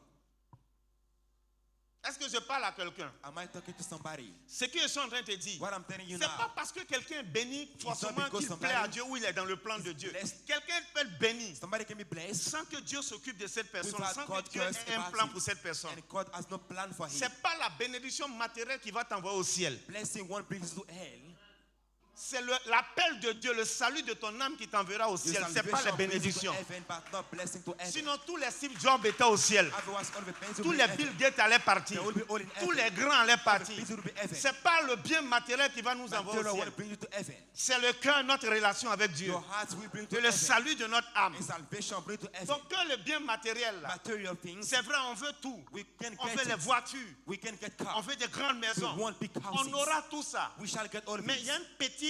Est-ce que je parle à quelqu'un? Am I talking to somebody? Ce que je suis en train de te dire, What I'm telling you c'est now, pas parce que quelqu'un est béni forcément because qu'il somebody plaît à Dieu ou il est dans le plan de Dieu. blessed. Quelqu'un peut être béni somebody can be blessed sans que Dieu s'occupe de cette personne, without sans God que Dieu cares ait un about plan it. pour cette personne. And God has no plan for him. C'est pas la bénédiction matérielle qui va t'envoyer au ciel. Blessing one brings you to hell. C'est l'appel de Dieu, le salut de ton âme qui t'enverra au Your ciel. C'est pas la salvation brings you to bénédiction. heaven, but not blessing to heaven. Sinon, tous les Steve Jobs étaient au ciel. Otherwise, all the things will Tous be les heaven. Bill Gates allaient partir. They will be all in Tous heaven. les grands allaient All the partir. things will be heaven. C'est pas le bien matériel qui va nous envoyer Material au will ciel. bring you to heaven. C'est le cœur, notre relation avec Dieu. Your heart will bring to Et le heaven. salut de notre âme. And salvation bring to heaven. Donc que le bien matériel, là, Material things, c'est vrai, on veut tout. we can On get veut les it. voitures. We can get On cars. veut des grandes maisons. We want big houses. On aura tout ça. We shall get all of Mais il this. y a un petit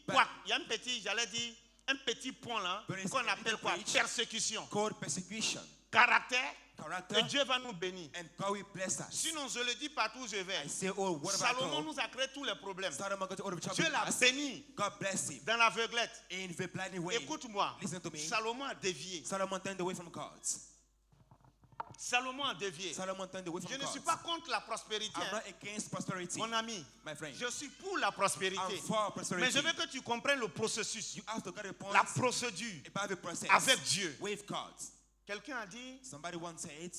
But- quoi? Il y a un petit, j'allais dire, un petit point là, But it's qu'on a appelle little quoi? bridge. Persécution. Called persecution. Caractère. Character. Et Dieu va nous bénir. And God will bless us. Sinon, je le dis partout où je vais. I say, oh, what about Salomon God? nous a créé tous les problèmes. Solomon got all of the Dieu trouble. l'a béni God bless him. dans l'aveuglette. In the blinding way. Écoute-moi. Listen to me. Salomon a dévié. Solomon turned away from God. Salomon a dévié. Solomon turned away from Je ne God. suis pas contre la prospérité. I'm hein. not against prosperity, Mon ami, my friend. je suis pour la prospérité. I'm for Mais prosperity. je veux que tu comprennes le processus, You have to get a point la procédure about the process avec Dieu. with God. Quelqu'un a dit Somebody once said,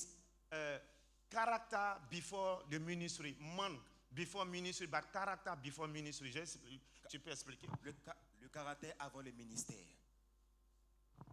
character before the ministry, man before ministry, but character before ministry. Tu peux expliquer. le caractère avant le ministère.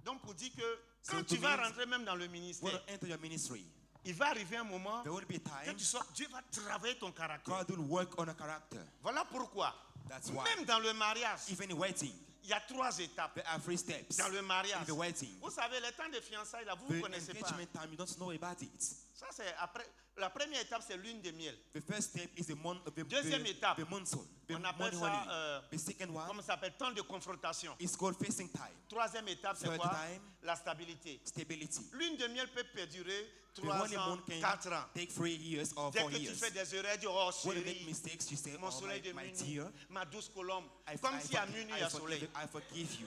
Donc pour dire que quand So tu to vas me, rentrer même dans le When ministère, you enter your ministry, il va arriver un moment there will be a que time tu sors, Dieu va travailler ton caractère. God will work on a character. Voilà pourquoi, That's why. même dans le mariage, Even in waiting, il y a 3 étapes. there are 3 steps. Dans le In mariage, the waiting, vous savez, le temps de fiançailles, là, vous ne the connaissez pas. engagement time, you don't know about it. Ça, c'est après. La première étape, c'est lune de miel. The first step is the month of the Deuxième étape, monsoon, the on appelle money ça, honey. The second one Comment ça s'appelle? Temps de confrontation. is called facing time, Troisième étape, c'est Third quoi? time. La stabilité. stability. Lune de miel peut perdurer The 3 ans, honeymoon can 4 ans. take 3 years or Dès 4 que tu years. fais des erreurs, dis, oh When you make chérie, mistakes, you say, mon oh soleil de my minuit, dear, ma douce colombe. I, Comme I si à forgive- minuit, il I y a forgive- soleil. I forgive you.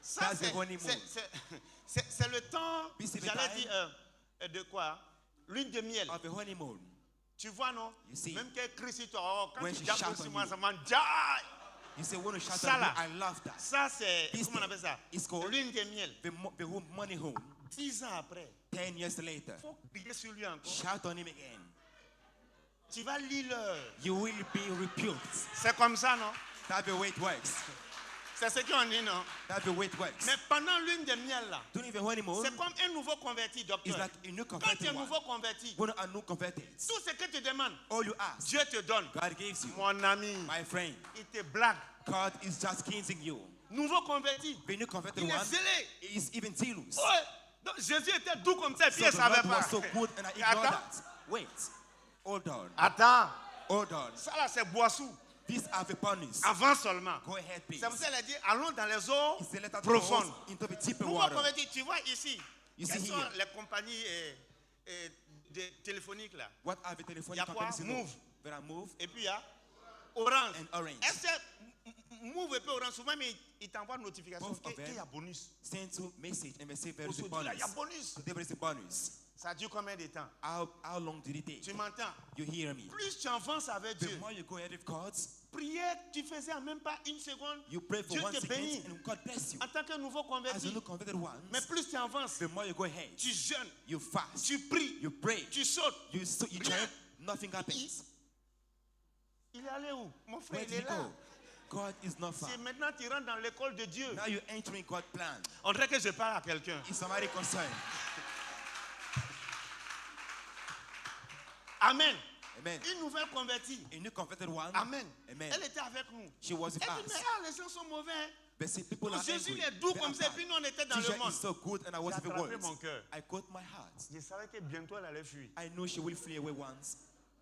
Ça, That's the honeymoon. c'est le temps, This is the j'allais time. dire, de quoi? Lune de miel. Of the honeymoon. Tu vois, non? You see. Même qu'elle crie sur toi, oh, quand When tu she jappes shout sur on moi, you. ça m'enjaille. You say, when you shout Ça at me, là. I love that. Ça, c'est, This comment on thing appelle ça? is called Lune de miel. the home, money home. 10 ans après, 10 years later, il faut crier sur lui encore. shout on him again. Tu vas lire l'heure. You will be rebuked. C'est comme ça, non? That's the way it works. C'est ce qu'on dit, non? That's the way it works. Mais pendant lune de miel, là, During the honeymoon, c'est comme un nouveau converti, it's docteur. like a new Quand tu converted es one. nouveau converti, When a new converted, tout ce que tu demandes, all you ask, Dieu te donne. God gives you. Mon ami, My friend, il te blague. God is just cleansing you. Nouveau converti, The new converted il est one zélé. is even zealous. Ouais. Donc Jésus était doux comme ça, et puis So il the ne savait Lord pas. was so good and I ignored Attends, that. Wait, hold on, attends. hold on. Ça là, c'est boissou. These are the bonus. Avant seulement. Go ahead, please. C'est pour ça qu'elle a dit, allons dans les eaux He said, let us profondes. go into the deeper Nouveau water. converti, tu vois ici, You quelles see sont here. les compagnies téléphoniques là? What are the Il y telephonic a quoi? companies you know? Move. There are Move Et puis il y a Orange. and Orange. Est-ce que Move et puis Orange, souvent, mais il t'envoie une notification Both of qu'il them. y a bonus. Send to message and they say there is a Aujourd'hui, là, il y a bonus. bonus. Today there is a bonus. Ça dure combien de temps? How long did it take? Tu m'entends? You hear me? Plus tu avances avec The Dieu, more you go ahead with God, prière, tu faisais en même pas une seconde. you pray for Dieu 1 te second bénit. and God bless you. En tant que nouveau As a converti. new converted one, Mais plus tu avances, the more you go ahead, tu jeûnes, you fast, tu pries, you pray, tu sautes. you chant, nothing happens. Il est allé où? Mon frère, Where il did est he là. go? God is not far. C'est maintenant tu rentres dans l'école de Dieu. Now you're entering God's plan. On dirait que je parle à quelqu'un. Is somebody concerned? Amen. Amen. Une nouvelle convertie. A new converted one. Amen. Amen. Elle était avec nous. She was with Elle dit, us. mais les gens sont mauvais. Hein. But see, people Donc, are Jésus angry. il est doux They comme are ça. Et bad. puis nous, on était dans le Teacher monde. is so good and I was J'ai in the attrapé world. mon cœur. I caught my heart. Je savais que bientôt elle allait fuir. I knew she will flee away once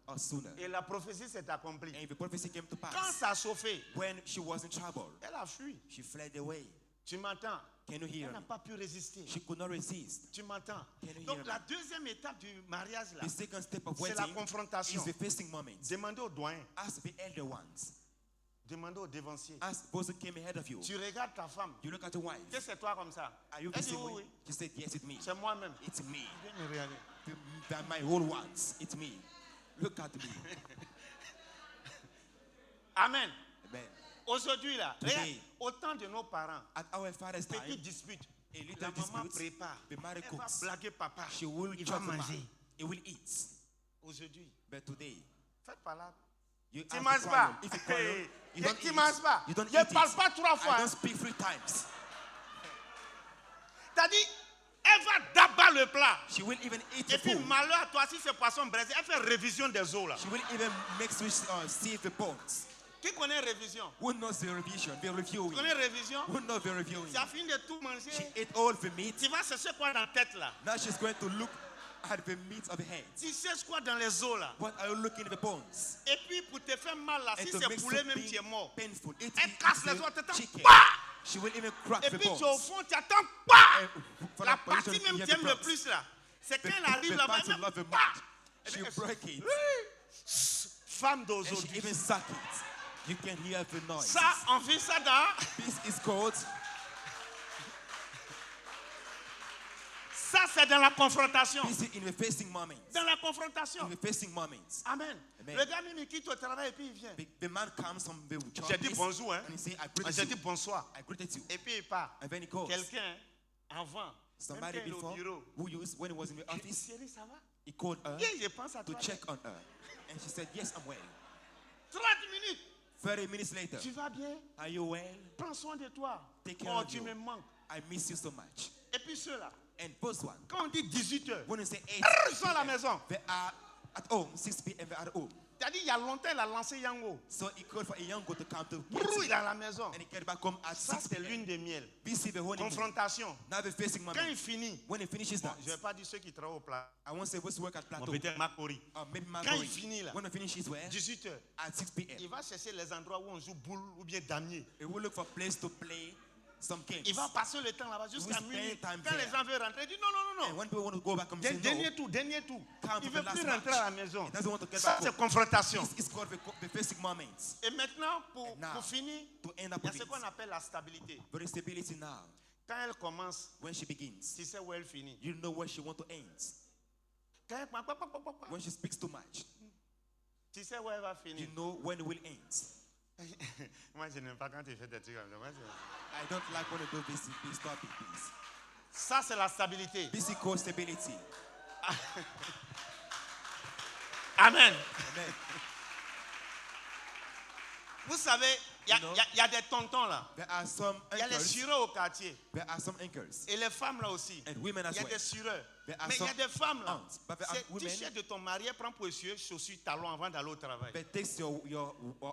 or sooner. Et la prophétie s'est accomplie. And the prophecy came to Quand pass. ça a chauffé, When she was in trouble, elle a fui. she fled away. Tu m'entends? Can you hear Elle n'a me? pas pu résister. She could not resist. Tu m'entends? Can you Donc hear la me? deuxième étape du mariage là, The second step of c'est la wedding confrontation. is the facing moment. Demandez aux doyens, Ask the elder ones. demandez aux dévanciers. Ask those who came ahead of you. Tu regardes ta femme. You look at your wife. Qu'est-ce que c'est toi comme ça? Are you Elle the dit same oui, way? oui. She said, yes, it's me. C'est moi-même. It's me. Viens me regarder. My whole ones. It's me. Look at me. Amen. Amen. Aujourd'hui là, Today. regarde, au temps de nos parents, At our father's time, petite dispute. a little La maman dispute, prépare. the mother Elle va cooks. blaguer papa. She will Il va chop the man. manger. He will eat. Aujourd'hui, But today, faites pas là. you Tu have manges to pas. quarrel. If you quarrel, you don't Tu eat. manges pas. You don't Je eat ne parle it. pas 3 fois. I hein. don't speak 3 times. T'as dit, elle va d'abattre le plat. She will even eat Et the puis, food. malheur à toi, si c'est poisson braisé, elle fait révision des os là. She will even make switch see the bones. Qui connaît révision? Who knows the revision? The Tu reviewing. connais révision? Who knows the reviewing? Tu as fini de tout manger. She ate all the meat. Tu vas chercher quoi dans la tête là? Now she's going to look at the meat of the head. Tu cherches quoi dans les os là? What are you looking at the bones? Et puis, pour te faire mal là, And si to c'est make poulet même, tu es something mort. painful. It Elle is casse les the os, t'attends. chicken. Bah! She will even crack Et the puis, bones. tu es au fond, tu attends. Bah! And for La that position, partie même you que tu have aimes the le bones. plus là, c'est quand The, elle arrive the là-bas. part you elle love the met- Bah! most. She break it. Femme And she d'aujourd'hui. even suck it. You can hear the noise. Ça, on fait ça dans. This is called. Ça, c'est dans la confrontation. This is in the facing moment. Dans la confrontation. In the facing moments. Amen. Amen. Le gars, même, il quitte au travail et puis il vient. The man comes from the job J'ai dit place bonjour, hein. and he say, I J'ai greeted dit you. bonsoir. I greeted you. Et puis il part. And then he goes. Quelqu'un, avant, même Somebody quand il est au before bureau, who used when he was in the il dit, office, chérie, ça va? he called her Oui, je pense à to toi. check on her. And she said, yes, I'm well. 30 minutes. 30 minutes later, Tu vas bien? are you well? Prends soin de toi. Take care Oh, of tu you. me manques. I miss you so much. Et puis ceux-là, And post one, quand on dit 18 heures, when you say 8 ils sont à la maison. they are at home, 6 p.m. they're at home. C'est-à-dire, il y a longtemps, il a lancé Yango. So he called for a young girl to come to Brrr, get il him. est à la maison. And he came back home at Ça, 6 c'est p.m. lune de miel. This is the honeymoon. Confrontation. Now the facing Quand moment. il finit, When he finishes bon, that, je ne vais pas dire ceux qui travaillent au plat. I won't say what's work at Bon, Plateau. peut-être Macori. Or maybe Quand Marguerite. il finit là, When he finishes where? 18 heures, At 6 p.m. il va chercher les endroits où on joue boule ou bien damier. He will look for a place to play some games. Il va passer le temps là-bas jusqu'à We minuit. spend time Quand les there. gens veulent rentrer, il dit non, non, non, And non. when people want to go back home, say no. Dernier tour, dernier tour. Come Il to ne the veut plus last rentrer à la match. maison. He doesn't want to get Ça, back c'est home. confrontation. This is called the facing moments. Et maintenant, And now, pour finir, to end il up y a with ce it. qu'on appelle la stabilité. But the stability now, Quand elle commence, when she begins, tu sais où elle finit. you know where she wants to end. Quand elle... When she speaks too much, Tu sais où elle va you finir. know when it will end. Moi, je n'aime pas quand tu fais des trucs comme ça. Moi, I don't like when you do this topic, please. ça, c'est la stabilité. This is called stability. Amen. Amen. Vous savez, il y a des tontons là. There are some Il y a les anchors. sureurs au quartier. There are some anchors. Et les femmes là aussi. And women Il as y a well. des sureurs. There are Mais il y a some des femmes là. aunts. But there are C'est women. t-shirt de ton mari, elle prend pour essuyer chaussures, talons avant d'aller au travail. But takes your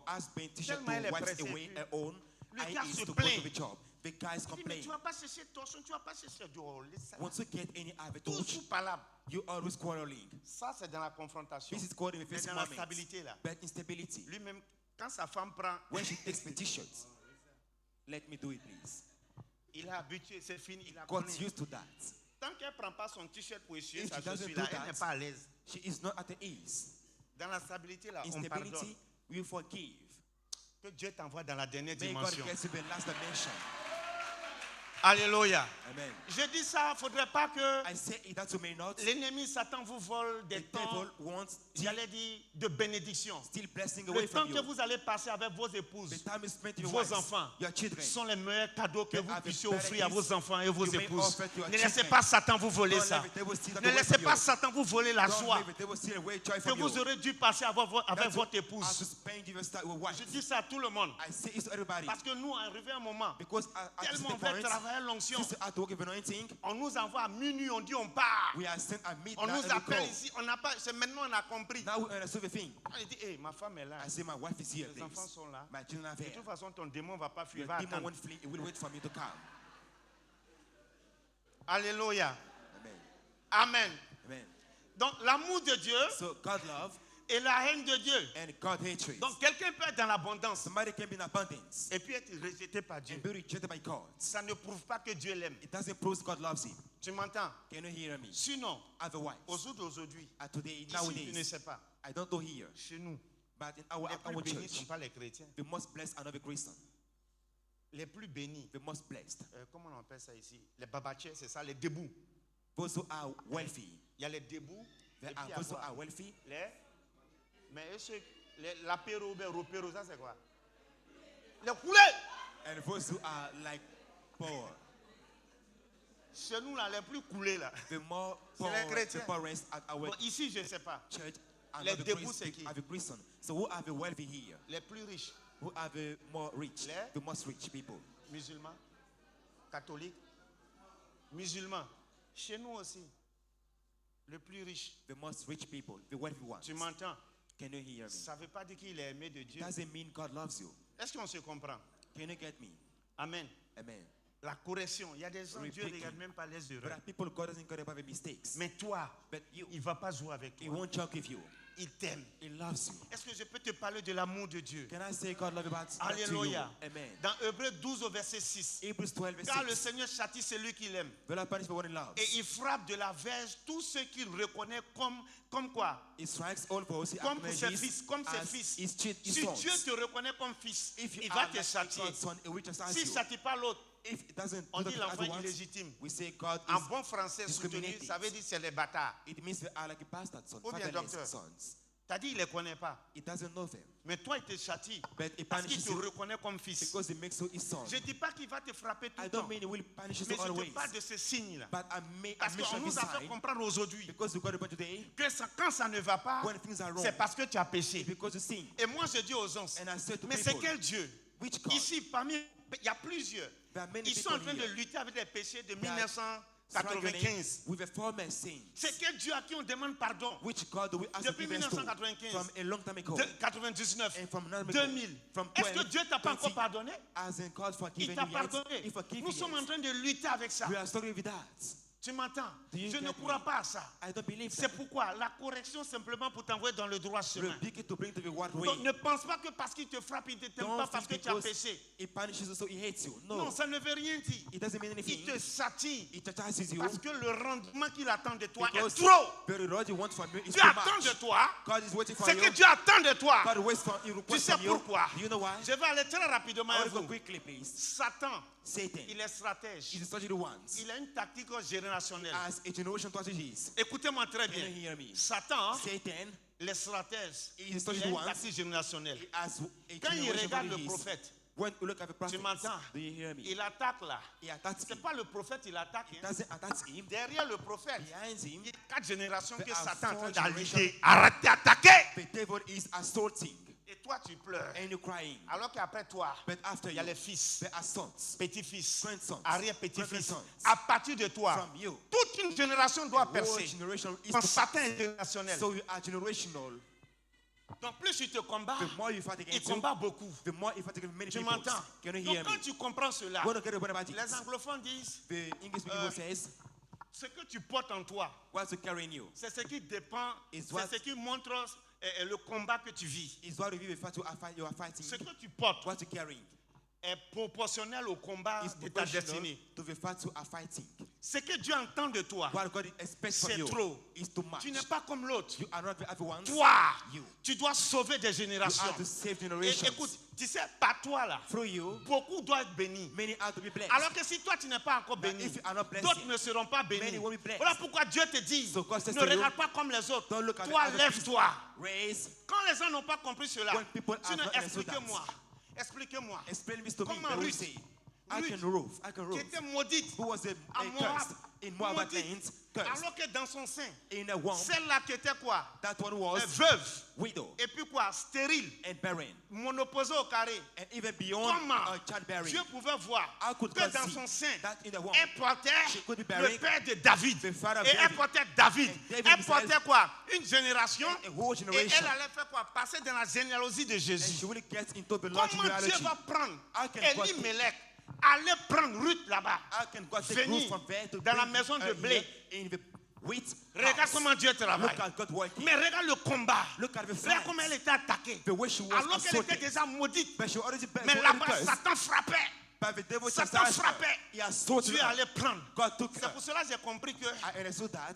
husband t-shirt Tellement elle est to wipe pressée, away puis her own. le I gars is se to go plaint. to the job. The guys Il dit, mais complain. tu vas pas chercher torsion, tu vas pas chercher du haut. Once you get any attitude, Toujours palabre. you always quarreling. Ça, c'est dans la confrontation. This is called in the Mais facing dans la moment. stabilité là. But instability. Lui-même, quand sa femme prend, When she takes the t-shirt, let me do it, please. il est habitué, c'est fini, il a Got connu. used to that. Tant qu'elle ne prend pas son t-shirt pour essuyer If sa she doesn't chaussure do là, elle that, n'est pas à l'aise. She is not at the ease. Dans la stabilité là, on pardonne. Instability, we forgive. Que Dieu t'envoie dans la dernière May God dimension. get to the last dimension. Alléluia. Amen. Je dis ça, il ne faudrait pas que I say it that you may not. l'ennemi Satan vous vole des The temps, devil wants j'allais dire, de bénédiction. still blessing away Le temps from que you. vous allez passer avec vos épouses, The time is spent with your vos wives, enfants, your children. sont les meilleurs cadeaux que They vous are the puissiez better offrir à vos gifts enfants et vos you may épouses. offer to your Ne laissez children. pas Satan vous voler Don't ça. let the devil steal that Ne away laissez from pas you. Satan vous voler la Don't joie let the devil steal away joy que from you. vous aurez dû passer avec That votre you have to épouse. spend with your wife. Je dis ça à tout le monde. I say it to everybody. Parce que nous, arrivé un moment, Because at this tellement on veut point, travailler travailler l'onction. Since at work of anointing, On nous envoie à minuit, on dit on part. we are sent at midnight On nous and we appelle go. ici, on n'a pas, c'est maintenant on a compris. Now we understand the thing. On dit, hey, ma femme est là. I say my wife is here. Les enfants Please. sont là. My children are De here. toute façon, ton démon ne va pas fuir. Your Il va demon attendre. won't flee. It will wait for me to come. Alléluia. Amen. Amen. Amen. Donc l'amour de Dieu So God love et la haine de Dieu. and God hatred. Donc quelqu'un peut être dans l'abondance Somebody can be in abundance et puis être rejeté par Dieu. and be rejected by God. Ça ne prouve pas que Dieu l'aime. It doesn't prove God loves him. Tu m'entends? Can you hear me? Sinon, Otherwise, au jour d'aujourd'hui, today, ici, tu ne nowadays, sais pas. I don't know here, Chez nous, but in our les plus bénis ne sont church, pas les chrétiens. the most blessed are not the Christian. Les plus bénis, The most blessed. comment on appelle ça ici? Les babatiers, c'est ça, les debout. Those who are wealthy. Il y a les debout. There Et are puis those who avoir are wealthy. mais l'apéro, ropéro, ça c'est quoi? Les coulés. And those who are like poor. Chez nous, là, les plus coulés, là. The more C'est poor, les chrétiens. the poorest at our Bon, ici, je ne sais pas. church are Les not the debout, c'est qui? Christian, are the Christian. So who are the wealthy here? Les plus riches, Who are the more rich? Les- The most rich people. musulmans, catholiques, musulmans. Chez nous aussi, le plus riche. The most rich people, the wealthy ones. Tu m'entends? Can you hear me? Ça ne veut pas dire qu'il est aimé de Dieu. Doesn't mean God loves you. Est-ce qu'on se comprend? Can you get me? Amen. Amen. La correction. Il y a des gens, Dieu ne Repeating. regarde même pas les But erreurs. people, God doesn't care about the mistakes. Mais toi, But you, il ne va pas jouer avec He toi. won't joke with you. Il t'aime. He loves you. Est-ce que je peux te parler de l'amour de Dieu? Can I say God love you back to you? Alléluia. Amen. Dans Hébreux 12 au verset 6. Hebrews 12 verse Car le 6. Seigneur châtie celui qu'il aime. The Lord punishes the one he loves. Et il frappe de la verge tous ceux qu'il reconnaît comme quoi? He strikes all those he Comme pour ses acknowledges fils, comme ses as fils. his Si sons. Dieu te reconnaît comme fils, If you il are va like te châtier. God's son, he will chastise S'il ne you. châtie pas l'autre, If it doesn't on do dit that l'enfant other ones, illégitime. we say God En is bon français soutenu, discriminating. ça veut dire c'est les bâtards. It means they are like a bastard son, Ou bien fatherless docteur. sons. T'as dit il ne les connaît pas. He doesn't know them. Mais toi, il te châtie But he parce qu'il punishes te you reconnaît comme fils. because he makes you his son. Je ne dis pas qu'il va te frapper tout I le don't temps. mean he will punish you Mais je always. te parle de ce signe-là. But I Parce mention qu'on this nous a fait sign comprendre aujourd'hui because we got about today que quand ça ne va pas, when things are wrong. c'est parce que tu as péché. Because you sin. Et moi, je dis aux gens, And I said to mais c'est people, quel Dieu? which God? Ici, parmi, il y a plusieurs. There are many Ils sont en people train de here lutter avec les péchés de that struggling 1995. with a former sin. C'est quel Dieu à qui on demande pardon? Which God do we ask Depuis forgiveness to? 1995. From a long time ago. 99, And from now ago, 2000. from Est-ce que 12, Dieu t'a pas 20, encore pardonné? As in God Il forgiven t'a you yet? pardonné. He forgive Nous you sommes en yet? train de lutter avec ça. We are struggling with that. Tu m'entends? Do you Je ne get crois me? pas à ça. I don't believe C'est that. pourquoi la correction simplement pour t'envoyer dans le droit chemin. Rebuke it to bring to the right Donc way. ne pense pas que parce qu'il te frappe, il ne t'aime Don't pas parce que think tu as because péché. he punishes you so he hates you. No. Non, ça ne veut rien dire. It doesn't mean Il anything. te satire It chastises you parce que le rendement qu'il attend de toi est because trop. the reward you want from you is Dieu too attend de much. toi. God is waiting for C'est you. que Dieu attend de toi. God waits for you. Tu Request sais from you. pourquoi? Do you know why? Je vais aller très rapidement I à want to go vous. quickly, please. Satan, Satan il est stratège. is the strategy ones. Il a une tactique générationnelle. As a generation strategies. Écoutez-moi très Can bien. you hear me? Satan, Satan les stratèges, is the il a strategy une ones. tactique générationnelle. As a Quand il generation regarde le strategies. prophète, When you look at the prophet, m'entends? do you hear me? il attaque là. He attacks C'est him. pas le prophète, il attaque. He hein. doesn't attack him. Derrière le prophète, Behind him, il y a 4 générations que There are Satan est en 4 train d'aligner. generations. Arrête d'attaquer. the devil is assaulting Et toi, tu pleures. and you're crying. Alors qu'après toi, But after il y a you, les fils, there are sons, petits-fils, grandsons, arrière-petits-fils. great-grandsons. À partir de toi, from you. toute une génération doit Whole percer. generation is Quand to Satan est générationnel. So you are generational. Donc plus il te combat, The more you fight il against you, combat beaucoup. the more you fight against many Tu people. m'entends? Can you Donc hear quand me? tu comprends cela, When you get about it, les anglophones disent, the English speaking people says, ce que tu portes en toi, what's to carry in you c'est ce qui dépend, Is c'est what- ce qui montre le combat que tu vis. is what you fight you are fighting. Ce que tu portes What you carrying est proportionnel au combat is de ta proportional destinée. to the fight you are fighting. Ce que Dieu entend de toi, What God expects from c'est you trop. is too much. Tu n'es pas comme l'autre. You are not the other ones. Toi, You. tu dois sauver des You générations. are to save Et generations. écoute, tu sais, par toi là, Through you, beaucoup doivent être bénis. many are to be blessed. Alors que si toi tu n'es pas encore But béni, if you are not blessed d'autres yet, ne seront pas bénis. many won't be blessed. Voilà pourquoi Dieu te dit, So God says ne to you, regarde pas comme les autres. don't look at Toi, the other lève-toi. Raise. Quand les gens n'ont pas compris cela, When people have sinon not understood expliquez-moi. Expliquez-moi. Explain this to me. Comment They will Ruth, say, Ruth, qui était maudite who was à Moab, cursed in Moab maudite, lands, cursed alors que dans son sein, in a womb. celle-là qui était quoi? That one was Veuve, widow et puis quoi? Stérile, and barren, monoposée au carré. and even beyond Comment childbearing. Dieu pouvait voir How could que God dans see son sein, that in the womb elle portait she could be le bearing père de David. the father of Et elle David. portait David. And David Elle himself, portait quoi? Une génération. a whole Et generation. elle allait faire quoi? Passer dans la généalogie de And Jésus. she really gets into the Lord's Comment Dieu genealogy. va prendre How can God Elimelech, aller prendre Ruth là-bas, How can God take venir Ruth from there to dans la bring maison de her blé? here in the wheat Regarde house? comment Dieu travaille. Look at God working. Mais regarde le combat. Look at the Regarde fight. comment elle était attaquée. The way she was Alors qu'elle était assaulted. déjà maudite. But she already Mais she already là-bas, cursed. Satan frappait. But the devil Satan chastised her. frappait. He assaulted Dieu her. allait prendre. God took C'est her. pour cela que j'ai compris que I understood that.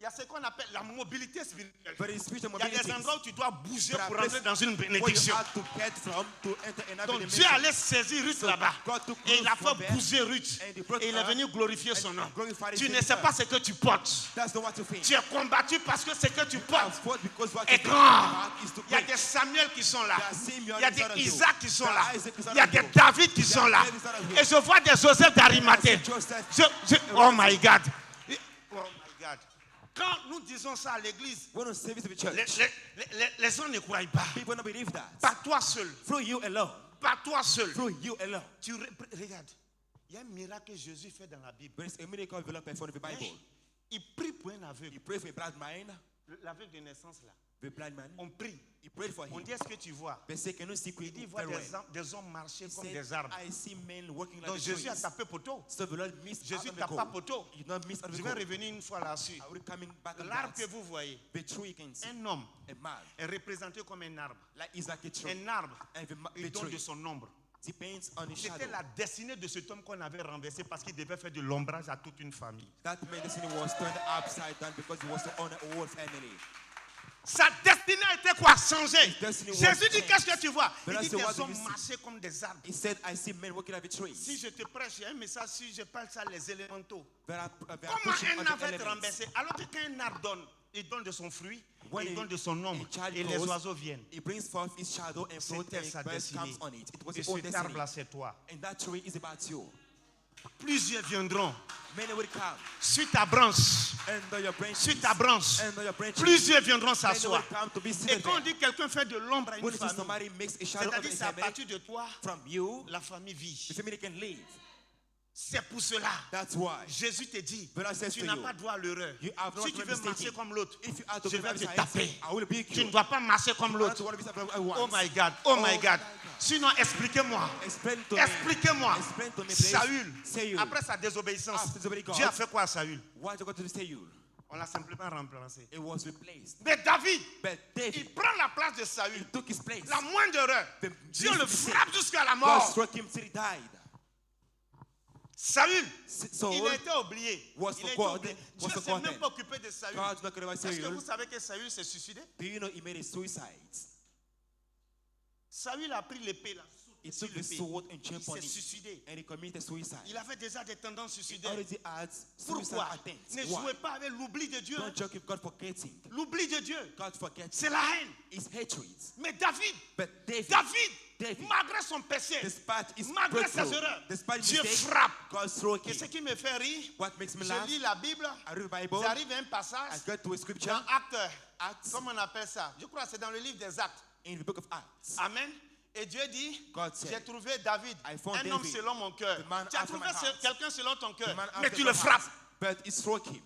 il y a ce qu'on appelle la mobilité spirituelle. But in spiritual Il y a des mobility, endroits où tu dois bouger there are pour entrer places dans une where you bénédiction. have to get from to enter another Donc Dieu dimension. allait saisir Ruth So là-bas. God took Et il a Ruth from fait there, bouger Ruth. and he brought Et il est her venu glorifier son and nom. glorified Tu his ne name. sais pas ce que tu portes. That's not what you think. Tu es combattu parce que ce que tu I portes fought because what est you grand. think is to Il y a great. des Samuel qui sont là. There are Samuel Il y a inside of des you. Isaac qui sont There là. are Isaac inside Il y a of des you. David qui There sont are là. David inside of you. Et je vois des Joseph d'Arimathée. Oh my God. Oh my God. Quand nous disons ça à l'église, When on service of the les, church, les gens ne croient pas. people don't believe that. Pas toi seul. Through you alone. Pas toi seul. Through you alone. Regarde. Il y a un miracle que Jésus fait dans la Bible. There is a miracle developed performed in the Bible. Il prie pour un aveugle. He prayed for a blind man. L'aveugle de naissance là. The blind man. On prie. He prayed for On him. dit est-ce que tu vois? They say, can you see Il dit il quickly? voit Very well. des hommes marcher He comme said, des arbres. I see men walking like Donc the Jésus a trees. tapé poteau. So the Lord missed out Jésus on the tape pas goal. poteau. He did not miss out on Je the vais goal. revenir une fois là-dessus. I will coming back on L'arbre que that. vous voyez, The tree you can see. un homme A man. est représenté comme un arbre. Like Isaac a tree. Un arbre, And il the donne tree de son ombre. depends on his shadow. C'était la destinée de cet homme qu'on avait renversé parce qu'il devait faire de l'ombrage à toute une famille. That man's destiny was turned upside down because he was to honor a whole family. Sa destinée a été quoi? Changée. His destiny was Jésus dit changed. qu'est-ce que tu vois? But Il I dit said, des what do hommes you see? marcher comme des arbres. He said, I see men walking like the trees. Si je te prêche, il y a un message, si je parle ça les élémentaux. There are Comment pushing un on the arbre va être elements. renversé? Alors que quand un arbre donne, il donne de son fruit, When il a- donne de son ombre, a child et les grows, oiseaux viennent. It brings forth its shadow and fruit C'était sa and birds destinée. comes on it. It was Et his own cet destiny. arbre-là, c'est toi. And that tree is about you. Plusieurs viendront Many will come sur ta branche. under your branches. Sur ta branche. Under your branches. Plusieurs viendront Many will s'asseoir. come to be Et seated quand on there. dit quelqu'un fait de l'ombre à une When you see famille, somebody makes a shadow of c'est-à-dire a c'est à family, partir de toi, from you, la famille vit. the family can live. C'est pour cela. That's why. Jésus te dit, But I says tu to n'as you, pas droit à l'erreur. you have not Si tu been veux marcher mistaken. comme l'autre, If you are to je be vais te baptized, taper. I will rebuke Tu you. ne dois pas marcher comme You l'autre. don't want to be baptized at Oh once. my God, oh my God. God. Sinon, expliquez-moi. Explain to me. Expliquez-moi. Explain to me, please. Saül, Saül. après sa désobéissance, After disobeying God, Dieu a fait quoi à Saül? Why did you go to Saul? On l'a simplement remplacé. It was replaced. Mais David, But David, il prend la place de Saül. he took his place. La moindre erreur, The Dieu least le mistake. frappe jusqu'à la God mort. struck him till he died. Saül, Saul il a été oublié. was Il a été forgotten, oublié. was Dieu ne s'est forgotten. même pas occupé de Saül. God did not care about Est-ce que Saul. vous savez que Saül s'est suicidé? Do you know he made a suicide? Saül a pris l'épée là. He sur took the l'épée. sword and Il jumped on s'est it. suicidé. And he committed suicide. Il avait déjà des tendances He suicidaires. already had suicide Pourquoi? attempts. Ne Why? jouez pas avec l'oubli de Dieu. Don't joke with God forgetting. L'oubli de Dieu, God forgets. c'est la haine. His hatred. Mais David, But David, David, malgré son péché, despite his malgré ses breakthrough, erreurs, despite his Dieu mistakes, frappe. God struck Et ce him. qui me fait rire, What makes me je laugh? lis la Bible, I read the Bible. j'arrive à un I passage got to a scripture dans Actes. Acts. Comment on appelle ça? Je crois que c'est dans le livre des Actes. in the book of Acts. Amen. Et Dieu dit, God said, j'ai trouvé David, I found un homme David, selon mon cœur. the man Tu as after trouvé my heart. quelqu'un selon ton The cœur, man mais after tu my le frappes. heart, but it struck him.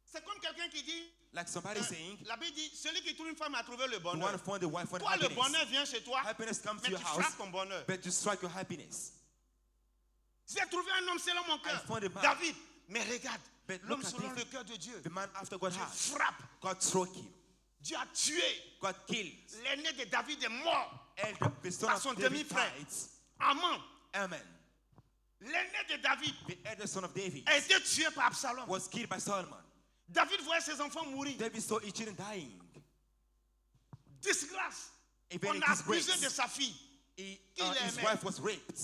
C'est comme quelqu'un qui dit, Like somebody saying, la Bible dit, celui qui trouve une femme a trouvé le the one bonheur. who found the wife found Toi, le happiness. bonheur vient chez toi, Happiness comes mais to tu your house, frappes ton bonheur. but you strike your happiness. J'ai trouvé un homme selon mon cœur, I found a man. David. Mais regarde, But l'homme look at selon David. le cœur de Dieu. The man after God's Dieu heart, frappe. God struck him. Dieu a tué. God killed. L'aîné de David est mort. And the son Par son of David demi-frère. died. Amen. Amen. L'aîné de David The elder son of David a été tué par Absalom. was killed by Solomon. David voyait ses enfants mourir. David saw his children dying. Disgrâce. Even On in a abusé disgrace. de sa fille. His aimait. wife was raped.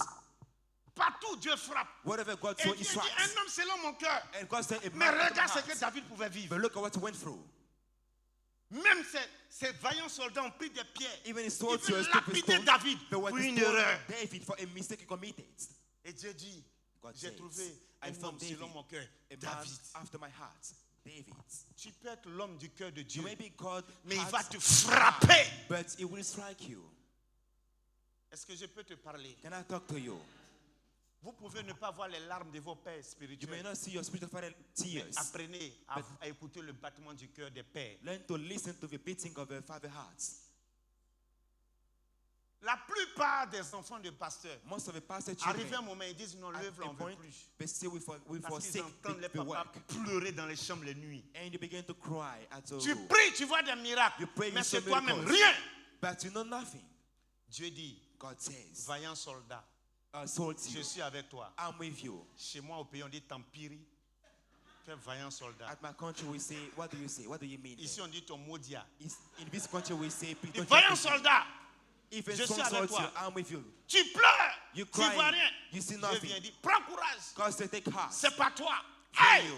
Partout, Dieu frappe. Whatever God Et saw, Dieu he dit, strikes. un homme selon mon cœur. And God said, a Mais man after my regarde ce que heart. David pouvait vivre. But look at what he went through. Même ces vaillants soldats ont pris des pierres. Even his Ils soldiers veulent took his lapider stone. David They were pour to une stone erreur. David for a mistake he committed. Et Dieu dit, God j'ai says, trouvé I un found homme David, selon mon cœur, a man David. after my heart, David. Tu peux être l'homme du cœur de Dieu, You may be called mais il heart va te of frapper. God, but he will strike you. Est-ce que je peux te parler? Can I talk to you? Vous pouvez ne pas voir les larmes de vos pères You may spirituels. not see your spiritual father Mais tears. apprenez à écouter le battement du cœur des pères. Learn to listen to the beating of your father's heart. La plupart des enfants de pasteurs, Most of the pastor arrivé un children, moment, ils disent non, at l'œuvre a on veut point, plus. they say we Parce qu'ils forsake entendent les the papas work. pleurer dans les chambres les nuits. And you begin to cry at your Tu room. pries, tu vois des miracles, You pray, mais you c'est see toi-même miracles. rien. But you know nothing. Dieu dit, God says, vaillant soldat, soldier, je suis avec toi. I'm with you. Chez moi au pays, on dit Tampiri. Quel vaillant soldat. At my country, we say, what do you say? What do you mean? Ici, on dit ton maudit. In this country, we say, please Dit, don't vaillant you soldat, Even je strong suis avec soldier, toi. I'm with you. tu pleures, You tu vois crying, rien. you see Dieu nothing. vient dire, prends courage, God said, take heart. c'est pas toi. For Hey! you.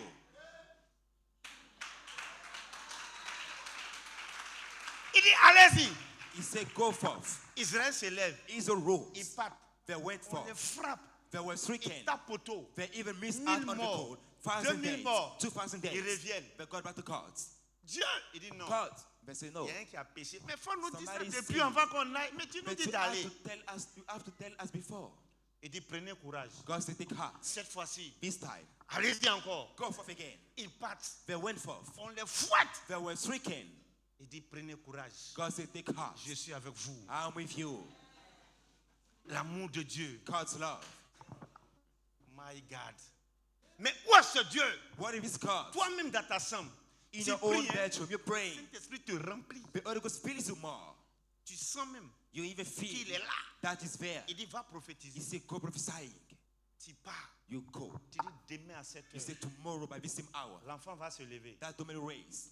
Il dit, allez-y. He said, go forth. Israël se lève, Israel rose. ils partent, They went on les forth. frappe, They were stricken. ils tapent poteau. They even missed 1000 out on the morts. cold. 1,000 2000 days. morts. 2,000 days. Ils reviennent. They got back to God. Dieu, il dit non. God, they say no. Il y a un qui a péché. Mais il faut nous dire ça Somebody depuis sin. avant qu'on aille. Mais tu nous But dis you have d'aller. to tell us. You have to tell us before. Il dit prenez courage. God said, take heart. Cette fois-ci, This time, allez-y encore. go forth again. Ils partent. They went forth. On les fouette. They were stricken. Il dit prenez courage. God said, take heart. Je suis avec vous. I'm with you. L'amour de Dieu. God's love. My God. Mais où est ce Dieu? What if it's God? Toi-même dans ta chambre. In Tu your own pries, hein. bedroom, you're praying. Saint-Esprit te remplit. The Holy Ghost fills you more. Tu sens même You even qu'il feel est là. that is there. Il dit va He prophétiser. said, go prophesying. Tu pars. You go. Tu dis demain à 7 He heures. said, tomorrow by this same hour, L'enfant va se lever. that domino raise.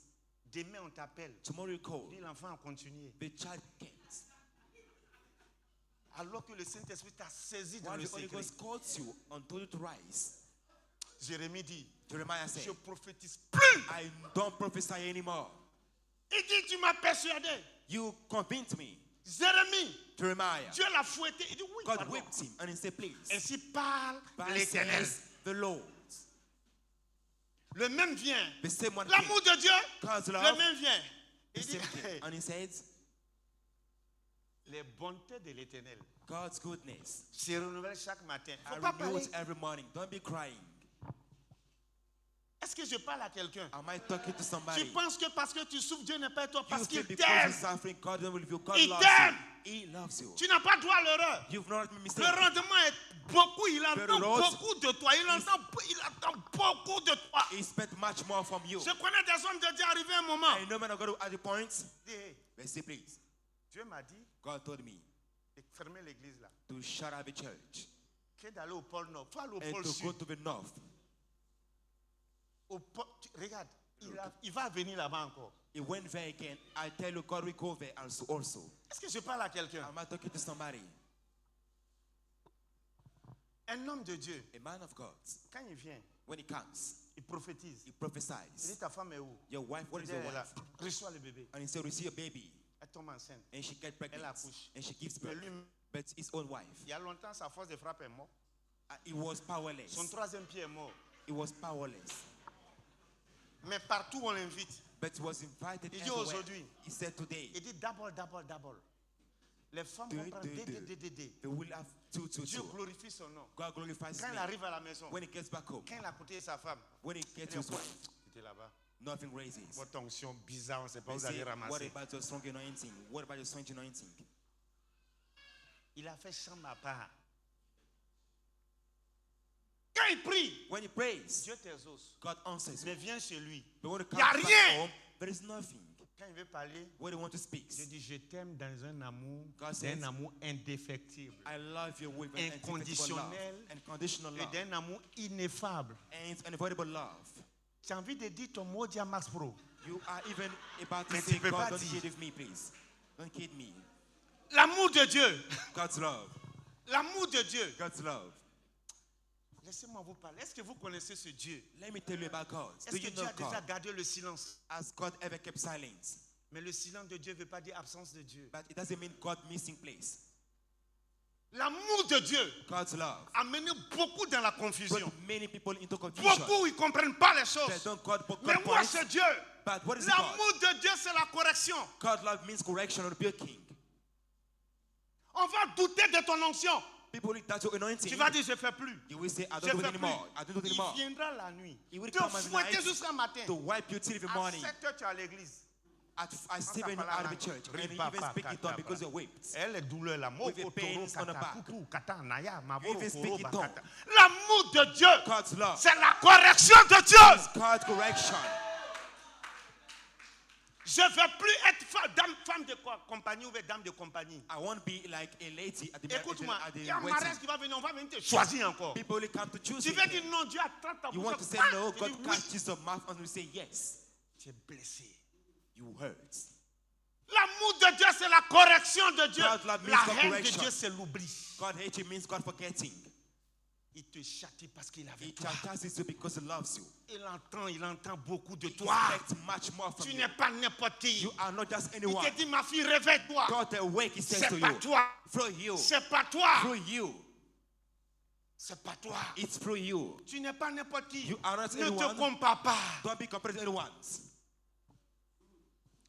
Demain on t'appelle. Tomorrow you call. Dis l'enfant a continué. The child can't. Alors que le Saint-Esprit t'a saisi dans While le the Holy secret. Ghost calls you and told you to rise, Jérémie dit, Jeremiah je said, prophétise plus. I don't prophesy anymore. Il dit, tu m'as persuadé. You convinced me. Jérémie, Jeremiah. Dieu l'a fouetté. Il dit oui, God pardon. whipped him and he said, please. Ainsi parle But l'Éternel. says the Lord. Le même vient. The same one L'amour came. de Dieu, God's le love. même vient. The Il dit, same came. And he said, les bontés de l'Éternel God's goodness se renouvellent chaque matin. are Faut pas renewed parler. every morning. Don't be crying. Est-ce que je parle à quelqu'un? Am I talking to somebody? Tu penses que parce que tu souffres, Dieu n'est pas avec toi You parce feel qu'il because t'aime. you're suffering, God will with you. God Il loves t'aime. you. He loves you. Tu n'as pas droit à l'erreur. You've not made a Le mistake. rendement est beaucoup. Il entend Lord beaucoup de toi. Il entend beaucoup de toi. He spent much more from you. Je connais des hommes de Dieu arrivés à un moment. I know man of God at the point. Dis, hey, They say, please. Dieu m'a dit God told me de fermer l'église là. to shut up the church Que d'aller au pôle Nord. Faut aller au and pôle to go Sud. to the north. Regarde, il va venir là-bas encore. He went there again. I tell you, God will go there also. Est-ce que je parle à quelqu'un? Am I talking to somebody? Un homme de Dieu, A man of God, quand il vient, when he comes, il prophétise. he Il dit prophesies. ta femme est où? Your wife, what is your Elle est là. wife? Reçois le bébé. And he said, receive a baby. Elle tombe enceinte. And she gets pregnant. accouche. And she gives Mais birth. lui, But his own wife. il y a longtemps, sa force de frappe est morte. He was powerless. Son troisième pied est mort. He was powerless. Mais partout où on l'invite, But he was invited il dit everywhere. aujourd'hui, He said today, il dit double. Les femmes vont prendre D. they will have two. Dieu glorifie son nom. God glorifies his Quand il name. arrive à la maison, When he gets back home, quand il a côté sa femme, when he gets to his wife, tu étais là-bas. nothing raises. Votre onction bizarre, on ne sait pas où They vous allez say, what ramasser. about your strong anointing? What about your strong anointing? Il a fait chambre à part. Quand il prie, When he prays, Dieu t'exauce. God answers you. Mais viens chez lui. But when he Y a comes back rien. home, there is nothing. Quand il veut parler, When he wants to speak, Dieu dit je t'aime dans un amour, God says, d'un amour indéfectible I love you with an indefectible love Inconditionnel and conditional et love d'un amour ineffable. and unavoidable love. Tu as envie de dire ton mot à Max Pro. You are even about to Mais say, tu peux God, pas don't dire. kid with me, please. Don't kid me. L'amour de Dieu. God's love. L'amour de Dieu. God's love. Laissez-moi vous parler. Est-ce que vous connaissez ce Dieu? Let me tell you about God. Est-ce Do que you Dieu know a déjà God? gardé le silence? Has God ever kept silence? Mais le silence de Dieu ne veut pas dire absence de Dieu. But it doesn't mean God missing place. L'amour de Dieu God's love a mené beaucoup dans la confusion. put many people into confusion. Beaucoup, ils ne comprennent pas les They choses. don't God Mais moi, points. c'est Dieu. But what is God? L'amour de Dieu, c'est la correction. God love means correction or rebuking. On va douter de ton onction. People look at your anointing. Tu vas dire, je ne fais plus. You will say, I Je don't do fais it plus. anymore. I don't do it Il anymore. viendra la nuit. He will Te come at fouetter night jusqu'à matin. to wipe you till the À morning. 7 heures, tu es à l'église. I still been out of the church. And you even speak it on because you're whipped. Elle est douleur là. With the pains on the back. Even speak it on. L'amour de Dieu, God's love c'est la correction de Dieu. is God's correction. Je ne veux plus être femme de compagnie ou dame de compagnie. I won't be like a lady at the Écoute-moi, at il the y a un wedding. mariage qui va venir, on va venir te choisir encore. People will come to choose Tu you. veux dire non, Dieu attrape ta You bouche. want to say no, God catches your mouth and you say yes. Tu es blessé. You hurt. L'amour de Dieu, c'est la correction de Dieu. God love means La God haine de correction. Dieu, c'est l'oubli. God hate you means God forgetting. Il te châtie parce qu'il He avait toi. chastises you because he loves you. Il entend beaucoup de He toi. expects much more from Tu you. n'es pas n'importe qui. You are not just Il anyone. te dit, ma fille, réveille-toi. God awake, he says C'est to pas you. toi. Through you. C'est pas toi. Through you. C'est pas toi. It's through you. Tu n'es pas n'importe qui. You are not Ne te anyone. compare pas. Don't be compared to anyone.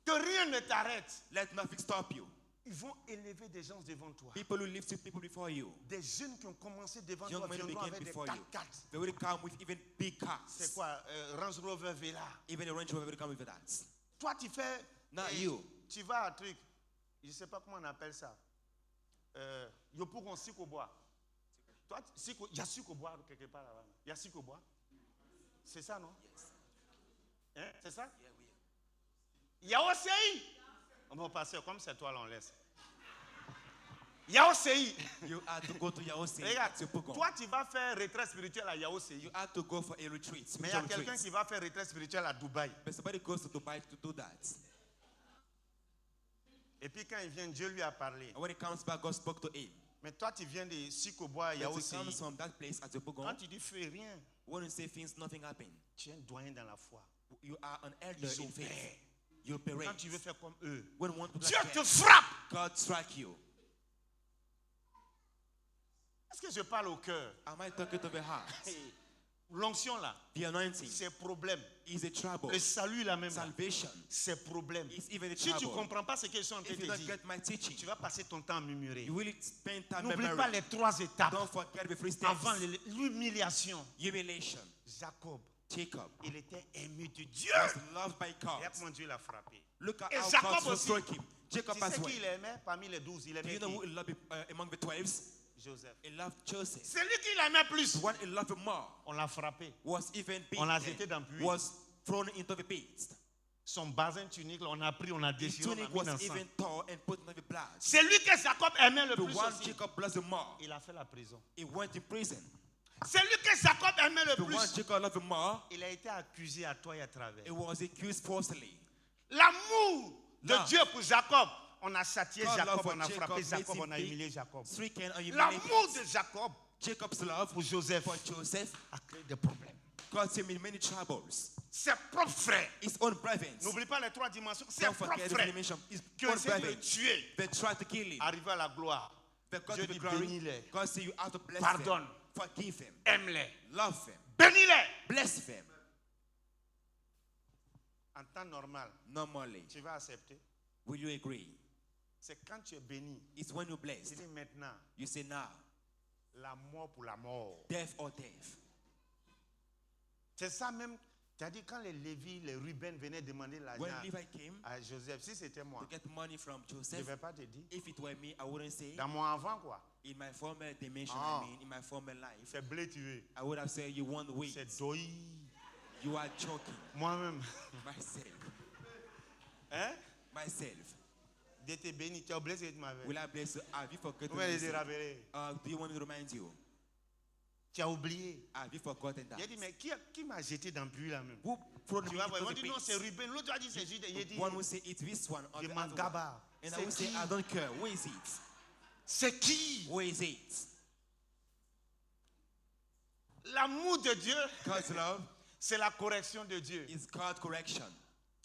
Que rien ne t'arrête. Let nothing stop you. Ils vont élever des gens devant toi. People who lift you, people before you. Des jeunes qui ont commencé devant Young toi men who viendront began avec des before you. 4x4. They will come with even big cars. C'est quoi? Range Rover Vela. Even a Range Rover will come with that. Toi, tu fais. Not you. Tu vas à un truc. Je ne sais pas comment on appelle ça. Yopougon Sikobois. Toi, il y a Sikobois quelque part là-bas. Il y a Sikobois. C'est ça, non? Hein? C'est ça? Il y a OCI. On va passer comme c'est toi, là, on laisse. Yaosei. You have to go to Yaosei. Regarde, toi tu vas faire retraite spirituelle à Yaosei. You have to go for a retreat. Mais il y a quelqu'un qui va faire retraite spirituelle à Dubaï. But somebody goes to Dubai to do that. Et puis quand il vient, Dieu lui a parlé. And when he comes back, God spoke to him. Mais toi tu viens de Sikobois, But he Yaosei. comes from that place at Yopogon. Quand tu dis fais rien, When you say things, nothing happened. tu es un doyen dans la foi. You are an elder Ils in faith. opèrent. You operate. Quand tu veux faire comme eux, When you want to Dieu like te them, frappe. God strike you. Est-ce que je parle au cœur? Am I talking to the heart? L'onction là, The anointing c'est problème. is a trouble. Le salut là même, là, Salvation c'est problème. is even a Si tu ne trouble. comprends pas ce que je suis en train If de you te don't dire, get my teaching, tu vas passer ton temps à murmurer. you will spend time N'oublie pas memorizing. les 3 étapes Don't forget the 3 steps. avant l'humiliation. Humiliation. Jacob, Jacob il était aimé de Dieu. was loved by God. Regarde comment Dieu l'a frappé. Look at Et how Jacob God aussi. struck him. Jacob Tu as sais well. qui il aimait parmi les 12? Il Do aimait you know who qui? he loved among the 12? Joseph. He loved Joseph. C'est lui qui l'aimait plus. The one he loved more On l'a frappé. was even On l'a beaten, jeté dans le puits. was thrown into the pit. Son basin tunique, là, on a pris, on a His déchiré, on a tunic mis was dans le sang. even torn and put into the blood. C'est lui que Jacob aimait le The plus one aussi. Jacob blessed more. Il a fait la prison. He went in prison. C'est lui que Jacob aimait le The one plus. Jacob loved more. Il a été accusé à toi et à travers. He was accused falsely. L'amour de Love. Dieu pour Jacob, on a châtié God Jacob, love for on a Jacob frappé makes Jacob, him on a be humilié Jacob. stricken and L'amour humiliated. de Jacob Jacob's love pour Joseph for Joseph a créé des problèmes. caused him in many troubles. Ses propres frères, His own brethren. n'oublie pas les 3 dimensions, ses Don't propres forget the frères dimension. His qui ont own essayé de brethren. le tuer, They tried to kill him. arrivé à la gloire. They got Dieu to the dit glory. bénis-les, God said you have to bless Pardonne. them. Forgive them. aime-les, Love them. bénis-les. Bless them. En temps normal, Normally, tu vas accepter. will you agree? C'est quand tu es béni. It's when you're Tu blessed. dis maintenant, You say now, la mort pour la mort. death or death. C'est ça même. Tu as dit quand les Lévi, les Ruben venaient demander l'argent When Levi came à Joseph, si c'était moi, to get money from je ne Joseph, vais pas te dire. if it were me, I wouldn't say. Dans mon avant, quoi. In my former dimension, Ah. I mean, in my former life, C'est blé tu veux. I would have said, you want wait. C'est doi. You are joking. Moi-même. Myself. Hein? Myself. D'être béni. Tu as oublié ce que tu m'avais. Will I bless you? Have you forgotten? Comment les this? rappeler? Do you want me to remind you? Tu as oublié. Have you forgotten that? Il a dit, mais qui m'a jeté dans le puits là même? Who thrown Tu me vas voir. Ils into vont the dire non, pit? c'est Ruben. L'autre a dit c'est Jude. Il a dit, One will say it's this one, or je the m'en other one. gaba. And I will say, I don't care. Who is it? C'est qui? Who is it? L'amour de Dieu, God's love c'est la correction de Dieu. is God's correction.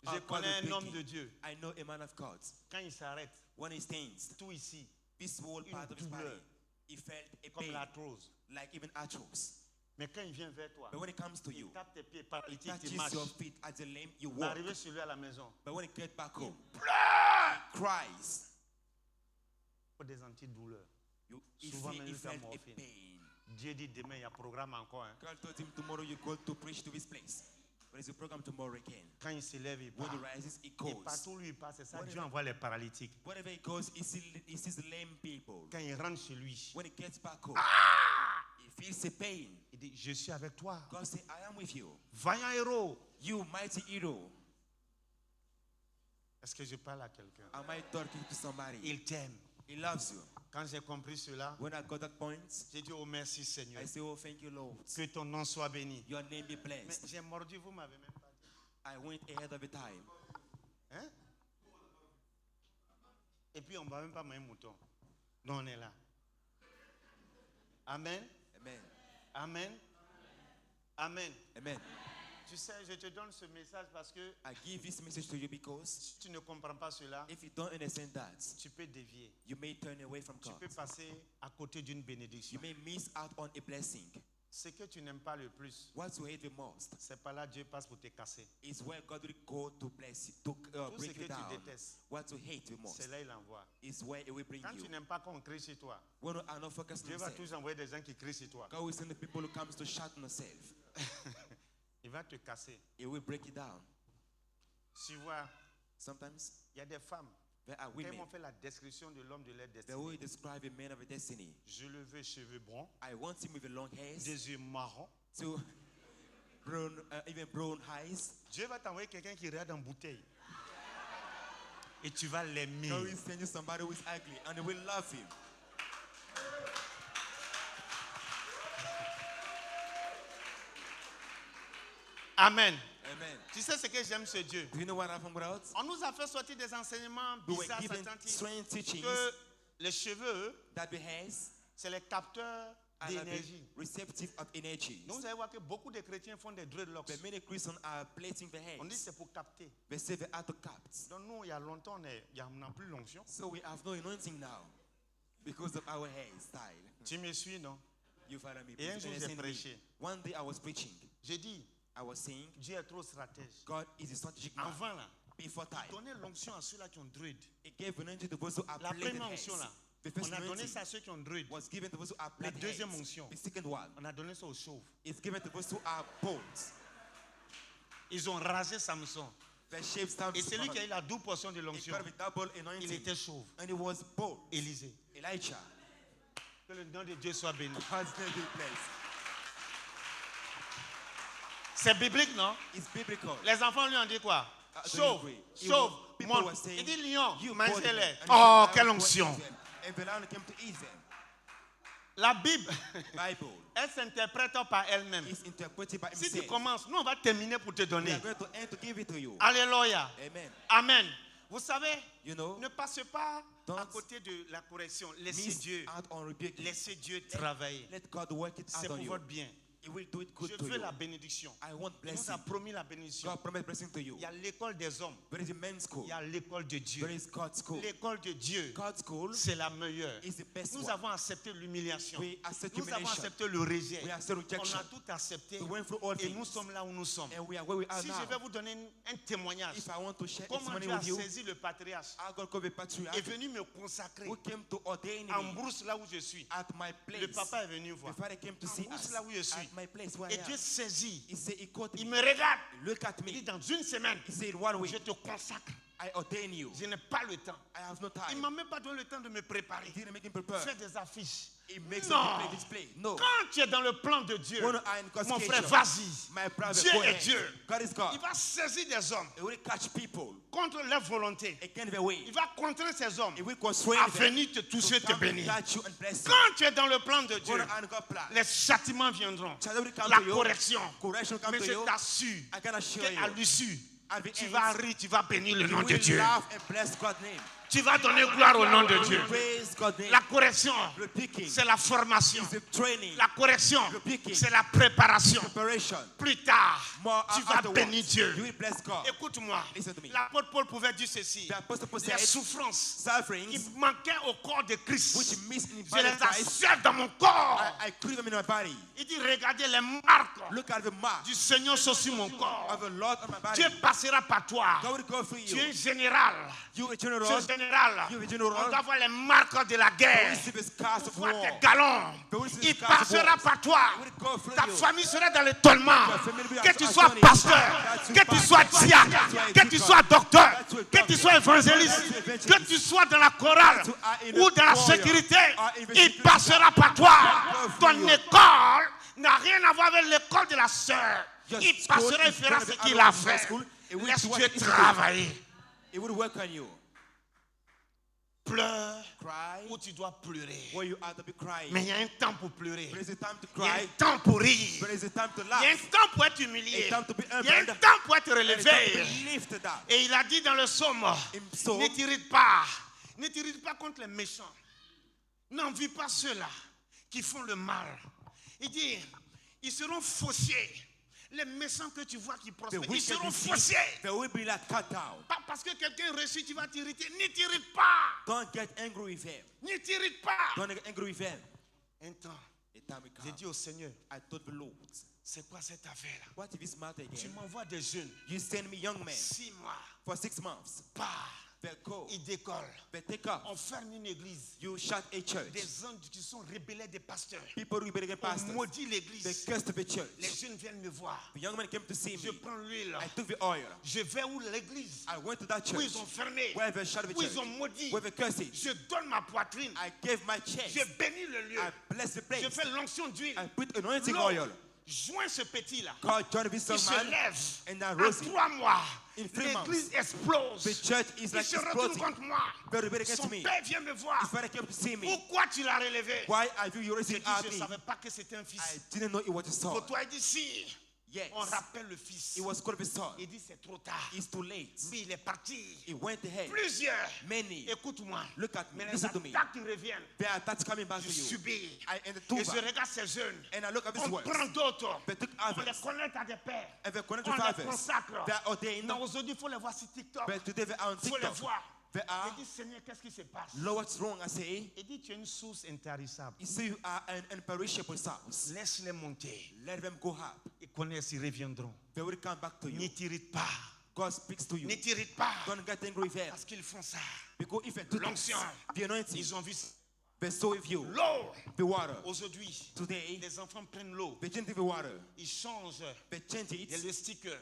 Je connais un homme de Dieu. I know a man of God. Quand il s'arrête, When he stands, tout ici, this whole part of his body, douleur. he felt a comme pain, l'arthrose. like even arthros. Mais quand il vient vers toi, But when it comes to il you, tape tes pieds paralytiques, tu touches marches. your feet at the lame, you Il va walk. arriver sur lui à la maison. But when he gets back home, he cries. Pour des antidouleurs. He Souvent, felt même he il fait felt a morphine. pain. Dieu dit demain, il y a programme encore. Hein. God told him tomorrow you go to preach to this place. But there's a program tomorrow again. Quand il se lève, il When part. he rises, he Et goes. partout où il passe, c'est ça. Whatever- Dieu envoie les paralytiques. Wherever he goes, he sees lame people. Quand il rentre chez lui, When he gets back home, he feels a pain. il dit, je suis avec toi. God says, I am with you. Vaillant héros. You mighty hero. Est-ce que je parle à quelqu'un? Am I talking to somebody? Il t'aime. He loves you. Quand j'ai compris cela, When I got that point, j'ai dit, oh merci Seigneur. I say, oh, thank you, Lord. Que ton nom soit béni. Your name be Mais blessed. j'ai mordu, vous m'avez même pas dit. I went ahead of the time. Hein? Et puis on ne va même pas manger un mouton. Non, on est là. Amen. Amen. Amen. Amen. Amen. Tu sais, je te donne ce message parce que I give this message to you because si tu ne comprends pas cela, if you don't understand that, tu peux dévier. you may turn away from Tu God. peux passer à côté d'une bénédiction. You may miss out on a blessing. Ce que tu n'aimes pas le plus, What you hate the most c'est pas là Dieu passe pour te casser. is where God will go to bless you, to Tout ce break que you tu down. détestes, What you hate the most c'est là il envoie. is where it will bring Quand you. tu n'aimes pas qu'on crie sur toi, When we are not focused on Dieu va ourselves, toujours envoyer des gens qui crient sur toi. God will send the people who comes to shout on themselves. Il va te casser. It will break you down. Tu vois, Sometimes il y a des femmes there are qui women m'ont fait la description de l'homme de leur that destinée. will describe a man of a destiny. Je le veux cheveux bruns, I want him with a long hair, des yeux marrons. to brown, even brown eyes. Dieu va t'envoyer quelqu'un qui regarde en bouteille. Et tu vas l'aimer. God will send you somebody who is ugly and you will love him. Amen. Amen. Tu sais ce que j'aime ce Dieu? Do you know what I'm talking about? On nous a fait sortir des enseignements We were bizarres, given sataniques, strange teachings que les cheveux, that the hairs c'est les capteurs are d'énergie. receptive of energy. Donc vous allez voir que beaucoup de chrétiens font des dreadlocks. But many Christians are plating the On dit hairs. c'est pour capter. They say they are to capt. Donc nous, il y a longtemps, on n'a plus l'onction. So we have no anointing now because of our hairstyle. Tu me suis, non? You follow me? Et un please jour, j'ai understand me. prêché. One day I was preaching. J'ai dit, I was saying Dieu est trop stratège. God is a strategic man. Avant là, Before time, donnez l'onction à ceux-là qui ont dread. He gave anointing to those who are La plated première hairs. onction là, The first on a donné anointing ça à ceux qui ont dread. was given to those who are La plated deuxième hairs. onction, The second one on a donné ça aux chauves. is given to those who are bald. Ils ont rasé Samson. The shape stands. Et celui qui a eu la double portion de He l'onction, got a double il anointing, était chauve. and he was bald. Élisée. Elijah. Que le nom de Dieu soit béni. God's name be blessed. C'est biblique, non? It's biblical. Les enfants lui ont dit quoi? Do you Chauve, agree? chauve, People monte. were saying, Il dit lion, you mangez-les. body. And Oh, the quelle lion was onction. eat them. And the lion came to eat them. La Bible, Bible elle s'interprète par elle-même. is interpreted by Si tu himself. commences, nous on va terminer pour te We donner. are going to end to give it to you. Alléluia. Amen. Amen. Vous savez, You know, ne passez pas à Don't côté de la correction. Laissez miss Dieu. out on rebuking. Laissez Dieu travailler. Let God work it C'est out pour on you. votre bien. He will do it good Je to veux you. la bénédiction. I want Il nous blessing. a promis la bénédiction. God promised blessing to you. Il y a l'école des hommes. There is a men's school. Il y a l'école de There Dieu. is God's school. L'école de Dieu, God's school c'est la meilleure. is the best Nous one. avons accepté l'humiliation. We accept Nous avons humiliation. accepté le rejet. We accept On rejection. a tout accepté. We went through all Et things. nous sommes là où nous sommes. And we are where we are Si now. je vais vous donner un témoignage, If I want to share comment testimony Dieu a with you, saisi le patriarche our God called the est patriarch venu me consacrer who came to ordain en me brousse là où je suis. at my place. Le papa est venu voir. The father came to see En brousse us là où je suis. at my place where Et I am. Dieu saisit. He said, he called Il me. me regarde. Look at Il dit me. dans une semaine, He said, 1 week, je te consacre. I ordain you. Je n'ai pas le temps. I have no Il ne time. m'a même pas donné le temps de me préparer. He didn't make him prepare. Faire des affiches. He makes Non. him play display. No. Quand tu es dans le plan de Dieu, When I am in God's mon frère, schedule, vas-y. my brother, Dieu go est ahead. Dieu. God is God. Il va saisir des hommes He will catch people contre leur volonté. against their way. Il va contraindre ces hommes He will constrain à them venir te toucher, to te come and bénir. touch you and bless you. Quand tu es dans le plan de Dieu, When I am in God's plan, les châtiments viendront. shall we come La to you? correction. Correction come Mais to je you. t'assure I can assure qu'à you. l'issue, At the tu end, vas rire, tu vas bénir le you nom de will Dieu. laugh and bless God's name. Tu vas donner gloire au nom de Dieu. Praise God's name. La correction, Rebuking c'est la formation. is the training. La correction, Rebuking. c'est la préparation. Preparation. Plus tard, More tu vas afterwards, bénir Dieu. you will bless God. Écoute-moi, Listen to me. l'apôtre Paul pouvait dire ceci. The Apostle Paul Les said, souffrances qui sufferings manquaient au corps de which Christ, miss in the je body les of Christ, accepte dans mon corps. I crave them in my body. Il dit, regardez les marques Look at the mark du Seigneur sont sur mon corps. of the Lord on my body. Dieu passera par toi. God will go through Tu es you. un général. You a Tu es general. un général. You a On general. doit voir les marques de la guerre. Receive the scars of Voir war. tes galons. Il passera par toi. Ta famille sera dans l'étonnement. Que tu sois pasteur, que tu sois diacre, que tu sois docteur, que tu sois évangéliste, que tu sois dans la chorale ou dans la sécurité, il passera par toi. Ton école n'a rien à voir avec l'école de la sœur. Il passera et fera ce qu'il a fait. Laisse Dieu travailler. It will work on you. Pleure Cry où tu dois pleurer. where you ought to be crying. Mais il y a un temps pour pleurer. There is a time to Il y a un cry. temps pour rire. There is a time to Il y a un laugh. temps pour être humilié. A time to be Il y a un humbled. temps pour être And a time to relevé. be lifted up. Et il a dit dans le psaume, In Psalm, ne t'irrite pas. Ne t'irrite pas contre les méchants. N'envie pas ceux-là qui font le mal. Il dit, ils seront faussés. Les méchants que tu vois qui the prospèrent, ils wicked seront you see, faussés. they will be like cut out. Pas parce que quelqu'un réussit, tu vas t'irriter. Ne t'irrite pas. Don't get angry with him. Ne t'irrite pas. Don't get angry with him. Un temps, A time will j'ai come. dit au Seigneur, I told the Lord, c'est quoi cette affaire-là? what if this matter Tu again? m'envoies des jeunes, You send me young men 6 mois, for 6 months. pas. They go. Ils décollent. They take off. On ferme une église. You shut a church. Des gens qui sont rebellés des pasteurs. People will be against On pastors. maudit They l'église. cursed the Les church. jeunes viennent me voir. The young men came to see Je me. prends l'huile. I took the oil. Je vais où l'église? I went to that Où church. ils ont fermé. Where they shut the Où church. ils ont maudit. Where they cursed it. Je donne ma poitrine. I gave my chest. Je bénis le lieu. I blessed the Je place. fais l'onction d'huile. I put anointing L'eau, oil. joins ce petit-là. God joined this Il young se man. lève. And I En rose him. 3 mois, In 3 l'église months, explose. the church is Il like se retourne exploding. contre moi. Very, very against Son me. père vient me voir. His father came to see me. Pourquoi tu l'as relevé? Why are you J'ai raising dit, at je ne me? savais pas que c'était un fils. I didn't know it was a son. Pour toi, il dit si. Yes. On rappelle le fils. It was called a son. Il dit c'est trop tard. It's too late. Puis il est parti. He went ahead. Plusieurs. Many. Écoute-moi. Look at me. Mais les Listen to me. attaques qui reviennent. There are attacks coming back Je to you. subis. And the Et two je regarde ces jeunes. And I look at this On words. prend d'autres. They took On les others. connecte à des pères. And they connect On with les others. consacre. They are ordained. Non, aujourd'hui, il faut les voir sur TikTok. But today they are on Il faut les TikTok. voir. They Il are. dit, Seigneur, qu'est-ce qui se passe? Lord, what's wrong? I say. Il dit, tu es une source intarissable. You see, you are an imperishable source. Laisse-les monter. Let them go up. Ils connaissent, ils reviendront. They will come back to Ne you. t'irrite pas. God speaks to you. Ne t'irrite pas. Don't get angry with them. Parce qu'ils font ça. Because if they do this, L'onction. the anointing, Ils ont vu they sow with you. l'eau. The water. Aujourd'hui, Today, les enfants prennent l'eau. they change the water. Ils changent. They change Il y a it. le sticker.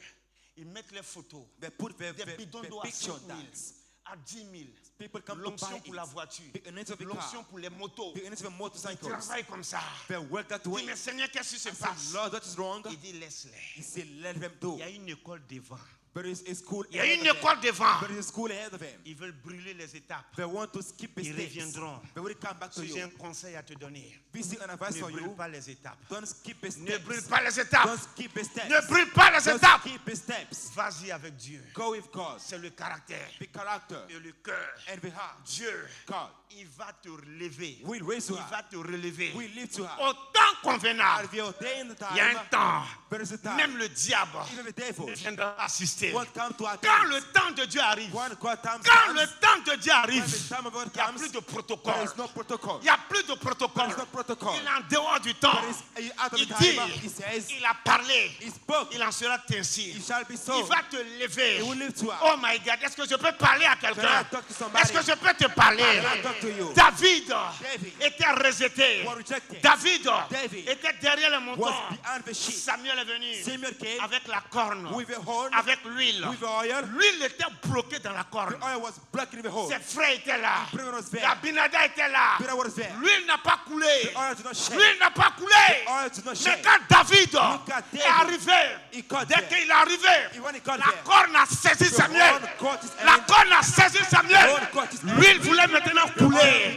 Ils mettent les photos. They put the Des bidons d'eau à picture 5 000, dance. à 10 000. People come to L'onction buy pour la it. voiture. The anointing of the L'onction car. pour les motos. The anointing of Ils motorcycles. travaillent comme ça. They work that Il way. dit, mais Seigneur, qu'est-ce qui se I passe? said, Lord, what is wrong? Il dit, laisse-les. He said, let them do. Il y a une école devant. But it's a school Il y a ahead une of them. école devant. But it's a school ahead of them. Ils veulent brûler les étapes. They want to skip the Ils steps. reviendront. They will come back to Si j'ai un you. conseil à te donner, This is an advice ne for brûle you. pas les étapes. Don't skip the Ne brûle steps. pas les étapes. Don't skip the steps. Ne brûle pas les Don't étapes. skip the steps. Vas-y avec Dieu. Go with God. C'est le caractère The character et le cœur. and the heart. Dieu, God il va te relever. will raise you Il up. va te relever. Will lift you up. Au temps convenable. At the ordained Il y a un time, temps. there is a time. Même le diable Even the devil viendra assister. won't come to Quand attend. le temps de Dieu arrive, When God time quand le comes, temps de Dieu when arrive, the time of God il n'y a comes, plus de there protocole. is no protocol. Il n'y a plus de protocole. There is no protocol. Il est en dehors du temps. There is out of Il the dit, time. He says, il a parlé. He spoke. Il en sera ainsi. It shall be Il so. va te lever. He will lift you up. Oh my God, est-ce que je peux parler à Can quelqu'un? I talk to somebody? Est-ce que je peux te parler? Can I talk to you? David David était rejeté. was rejected. David David était derrière le mouton. Was behind the sheep. Samuel est venu Samuel came avec la corne, with a horn, avec l'huile. with the oil. L'huile était bloquée dans la corne. The oil was blocking the horn. Ses frères étaient là. Brethren was there. Abinadab était là. Peter was there. L'huile n'a pas coulé. The oil did not shake. L'huile n'a pas coulé. The oil did not Mais shake. quand David Look at est David. arrivé, He got dès there. qu'il est arrivé, When he got la there, corne a saisi the Samuel. horn caught his La hand. corne a saisi Samuel. The horn caught his hand. L'huile voulait maintenant couler.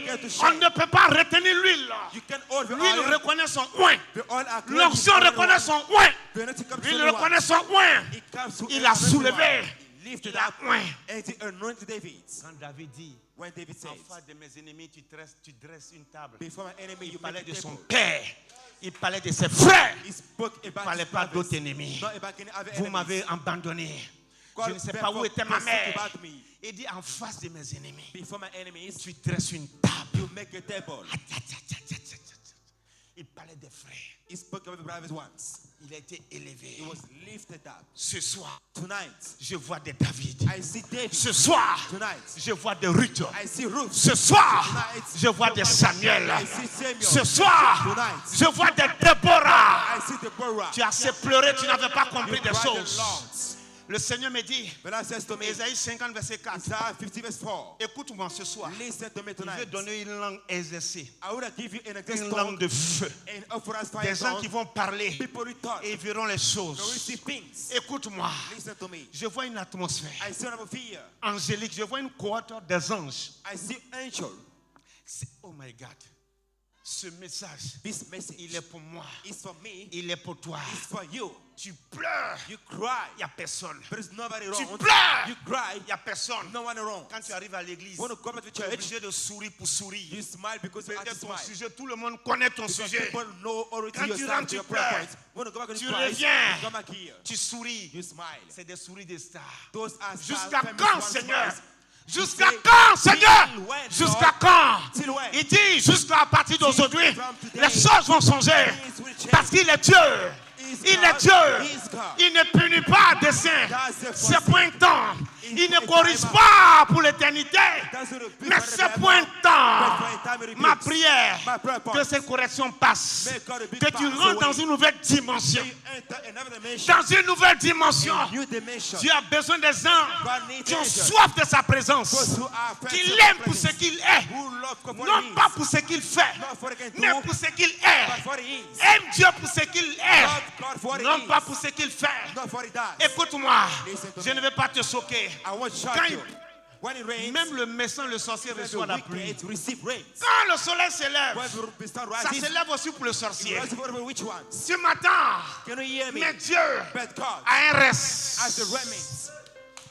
began to On shake. ne peut pas retenir l'huile. You can hold the L'huile oil. reconnaît son oint. The oil are clean. L'onction reconnaît son oint. The anointing comes to L'huile everyone. reconnaît son oint. It comes to Il a everyone. soulevé. He lifted Il a up oint. and he anointed David. Quand David dit, When David said, en face de mes ennemis, tu dresses une table. before my enemy, Il you parlait make a de son table. père. Il parlait de ses frères. He spoke Il ne about parlait his pas brothers, d'autres ennemis. not about any other Vous enemies. m'avez abandonné. God Je ne sais pas therefore où était ma forsaken mère. about me. Il dit en face de mes ennemis, Before my enemies, tu dresses une table. you make a table. Il parlait des frères. He spoke about the brothers once. Il a été élevé. He was lifted up. Ce soir, Tonight, je vois des David. I see David. Ce soir, Tonight, je vois des Ruth. I see Ruth. Ce soir, Tonight, je vois des Samuel. I see Samuel. Ce soir, Tonight, je vois des Déborah. I see Deborah. Tu as assez pleuré, tu n'avais pas compris You des cried a choses. lot. Le Seigneur me dit, The Lord says to me, Ésaïe 50, verset 4, Isaiah 50 verse 4. écoute-moi ce soir. Listen to me Je vais tonight. donner une langue exercée, I will give you an une exact langue de feu. and offer us fire Des gens tongue. qui vont parler People who talk. et ils verront les They will choses. see things. Écoute-moi, Listen to me. je vois une atmosphère I see an fear. angélique, je vois une cohorte des anges. I see angel. Oh my God, ce message, This message il est pour moi, is for me. il est pour toi. It's for you. Tu pleures, You cry. il n'y a personne. There is nobody Tu around. pleures, You cry. il n'y a personne. No one around. Quand tu arrives à l'église, When you come to tu es church, obligé de sourire pour sourire. you smile because you have to Peut-être ton smile. sujet, tout le monde connaît ton Because sujet. people know already Quand your tu sound, rentres, tu your prayer pleures. points. When you go back and Tu you cry, reviens. you come back here. Tu souris. You smile. C'est des souris des stars. Those are Jusqu'à famous quand, ones Seigneur? smiles. Jusqu'à say, quand, Seigneur? till when, Jusqu'à Lord? quand? Till when? Il dit, jusqu'à partir d'aujourd'hui, from today, les choses vont changer. things will change. Parce qu'il est Dieu. He's Il God. est Dieu. He's God. Il ne punit pas à dessein. That's the C'est first pour un temps. In Il ne time. corrige pas pour l'éternité. That's what it be Mais for the c'est devil. pour un But for temps. a time it Ma rebukes. prière, My prayer point. que cette correction passe. May God be Que tu passed rentres dans away. une nouvelle dimension. You enter another dimension. Dans une nouvelle dimension. A new dimension. Dieu a besoin des gens God needs qui ont angels. soif de sa présence. Those who are Qui friends of l'aiment the pour ce presence. qu'il est. Who love God for Non he pas is. pour ce qu'il fait. Not for what he can Mais do, pour ce qu'il but est. for what he is. Aime Dieu pour ce qu'il est. Love God for what he Non is. pas pour ce qu'il fait. Not for what he does. Écoute-moi. Listen to Je me. ne vais pas te choquer. I want to shock Quand you. When it rains, Même le méchant, le sorcier even reçoit the la pluie. wicked receive rains. Quand le soleil s'élève, When the sun ça rises, s'élève aussi pour le it sorcier. rises for which ones? Ce matin, Can you hear me? mais Dieu But God, a un as the reste. remnants,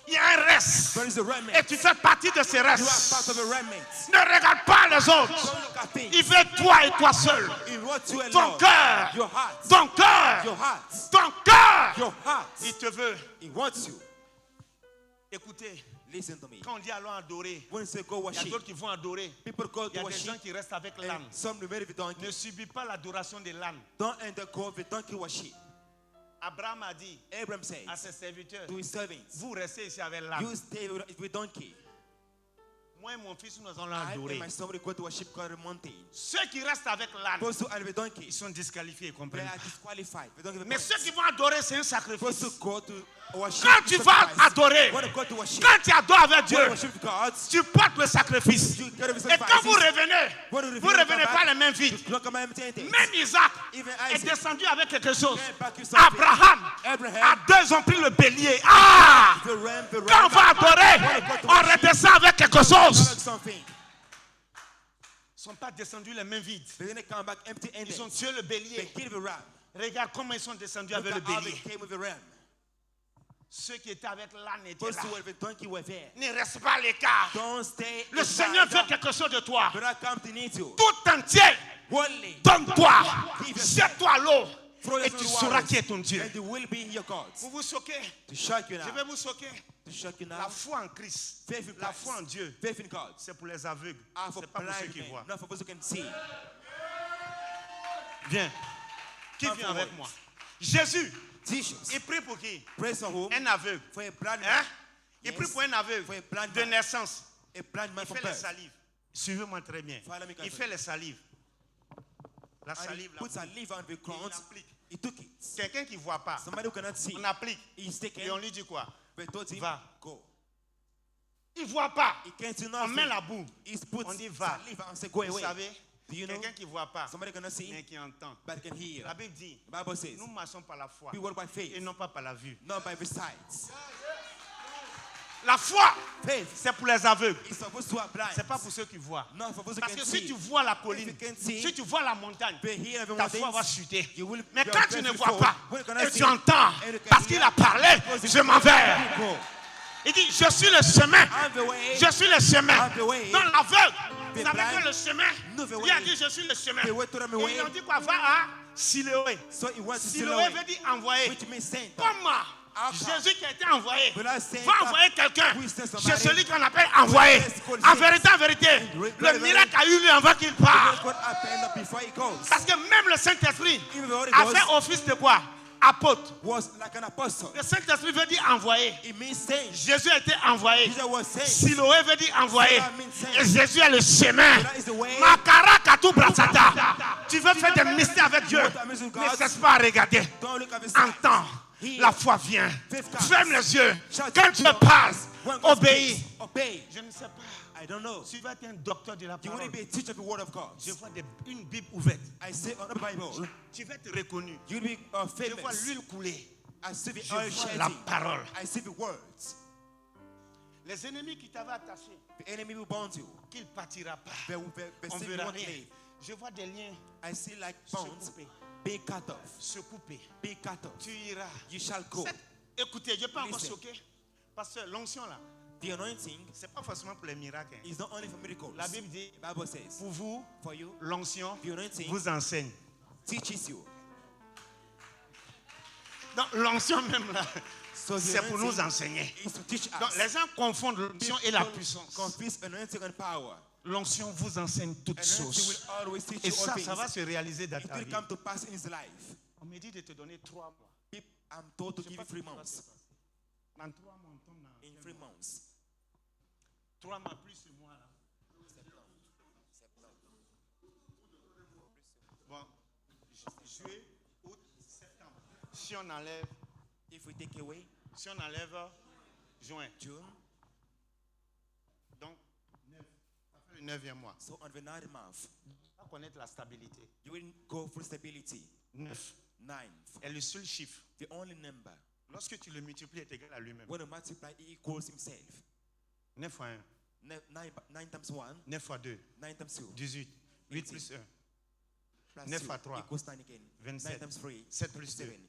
Il y a un reste. there is a remnant. Et tu fais partie de ces You are part restes. of a remnant. Ne regarde pas les autres. Don't look at things. Il veut toi et toi seul. He wants you Ton alone. cœur. Your heart. Ton cœur. Your heart. Ton cœur. Your heart. Il te veut. He wants you. Écoutez, Listen to me. quand on dit allons adorer, When you say go il y a worship, d'autres qui vont adorer. people go Il y to a des gens worship, qui restent avec l'âne. and some remain with donkey. Ne subis pas l'adoration de l'âne. Don't undergo the donkey worship. Abraham a dit Abraham says à ses serviteurs, to his servants, vous restez ici avec l'âne. you stay with donkey. Moi et mon fils, nous allons I adorer. and my son will go to worship God on the mountain. Ceux qui restent avec l'âne, Those who are with donkey, ils sont disqualifiés, ils they comprennent are pas. disqualified. They don't give a Mais point. ceux qui vont adorer, c'est un Those sacrifice. who go to worship, Quand tu vas sacrifice. adorer, When you go to worship, quand tu adores avec when Dieu, you worship God, tu portes le sacrifice. you get a Et sacrifice. quand vous revenez, When you vous revenez revenez pas les mains vides. you don't come empty-handed. Même Isaac Even est Isaac descendu avec quelque chose. came back with something. Abraham, Abraham, à deux, ont pris le bélier. Ah! the ram, Quand on va adorer, on redescend avec quelque chose. something. Ils ne sont pas descendus les mains vides. They didn't come back empty-handed. Ils ont tué le They bélier. killed the ram. Regarde comment ils sont descendus Look avec le at how they bélier. came with the ram. Ceux qui étaient avec l'âne étaient Those là. who were with donkey were there. Ne reste pas à l'écart. Don't stay. Le Seigneur veut quelque chose de toi. But I come to need you. Tout entier, Only. donne-toi. Jette-toi à l'eau. Throw Et yourself tu in the sauras waters, qui est ton Dieu. and you will be your God. Vous vous choquez. To shock you now. Je vais vous choquer. To shock you La now. foi en Christ, Faith in la Christ. foi en Dieu, Faith in God. c'est pour les aveugles. Are for C'est pas pour ceux blind qui men, voient. not for those who can see. Viens. Qui Not vient for avec what? moi? Jésus, Jesus. il prie pour qui? Praise for whom? Un aveugle. For a blind man. Hein? Il Yes. prie pour un aveugle For a blind de man. naissance. A blind man Il from fait les birth. salives. Suivez-moi très bien. Follow me Il carefully. fait les salives. La And he salive, là. puts a leaf on the crowns. applique. He took it. Quelqu'un qui ne voit pas, Somebody who cannot see. on applique. He's taken. Et on lui dit quoi? But told him, Va. go. Il ne voit pas. He can't see On nothing. met la boue. He puts On dit va. a leaf and say, go Vous away. savez, Do you know? quelqu'un qui ne voit pas, Somebody cannot see, mais qui entend. but can hear. La Bible dit, The Bible says, nous marchons par la foi we walk by faith, et non pas par la vue. not by the sides. La foi, Faith c'est pour les aveugles. is supposed to have blind. C'est pas pour ceux qui voient. Not for those who Parce can que si see. tu vois la colline, If you can see, si tu vois la montagne, But here everyone ta foi va thinks chuter. you will- Mais your quand tu faith ne will vois fall. pas When you cannot et see, tu entends, and you can parce hear, qu'il a parlé, because je m'en vais. you go. Il dit, je suis le chemin. I'm the way. Je suis le chemin. I'm the way. Dans l'aveugle, The vous savez blind que le chemin, know the il a way. dit, je suis le chemin. The way to the Et way. ils ont dit quoi? Va à Siloé. So it was Siloé veut dire envoyer. which means sent. Comment How come? Jésus qui a été envoyé But I said va that envoyer quelqu'un. we send C'est somebody. celui qu'on appelle envoyé. En vérité, le miracle a eu lieu avant qu'il parte. What happened before he goes. Parce que même le Saint-Esprit Even the Holy a Ghost fait office de quoi? Apôtre. was like an apostle. Le Saint-Esprit veut dire envoyé. It means sent. Jésus a été envoyé. Jesus was sent. Siloé veut dire envoyé. That means sent. Et Jésus est le chemin. That is the way. Makarakatou brasata. Tu veux faire des mystères avec Dieu. God. Ne cesse pas à regarder. Don't look at the side. Entends. La foi vient. Faith comes. Ferme les yeux. Shout Quand to Dieu God. parle, When God obéis. speaks, obey. Je ne sais pas. I don't know. Tu vas être un docteur de la You parole. want to be a teacher of the word of God. Je vois une Bible ouverte. I say on the Bible, Tu vas être reconnu. you will be Je vois famous. l'huile couler. I see the Je oil vois la shedding. parole. I see the words. Les ennemis qui t'avaient attaché, The enemy will bound you. qu'il ne partira pas. They On see verra one rien. day. Je vois des liens I see like se bones couper. being cut off. Se couper. Being cut off. Tu iras. You shall go. Écoutez, je ne peux pas encore Listen. choquer. Parce que l'onction là, The anointing ce n'est pas forcément pour les miracles. hein. is not only for miracles. La Bible dit, The Bible says, pour vous, for you, l'onction the anointing vous enseigne. teaches you. Donc l'onction même là, So the c'est pour nous anointing enseigner. is to teach Donc us. les gens confondent l'onction et la People puissance. confuse anointing and power. L'onction vous enseigne toutes Anointing will choses. always teach Et you all ça things. va se réaliser dans It ta will vie. come to pass in his life. On me dit de te donner 3 mois. I'm told to Je sais give pas you 3 ce qui va se months. passer. Dans 3 mois, on tombe dans In 3 months. 3 mois plus ce mois là. Bon, juillet, août, septembre. Si on enlève, If we take away si on enlève juin, June, donc 9, ça fait le 9e mois. so on the 9th month, On va connaître la stabilité. you will go for stability. 9 9th, est le seul chiffre. the only number. Lorsque tu le multiplies, est égal à lui-même. When you multiply, it equals himself. 9 fois 1, 9 times 1, 9 fois 2, 9 times 2, 18. 8 plus 1, plus 9 2 fois 3, equals 9 again. 27. 9 times 3, 7 plus 2, 7.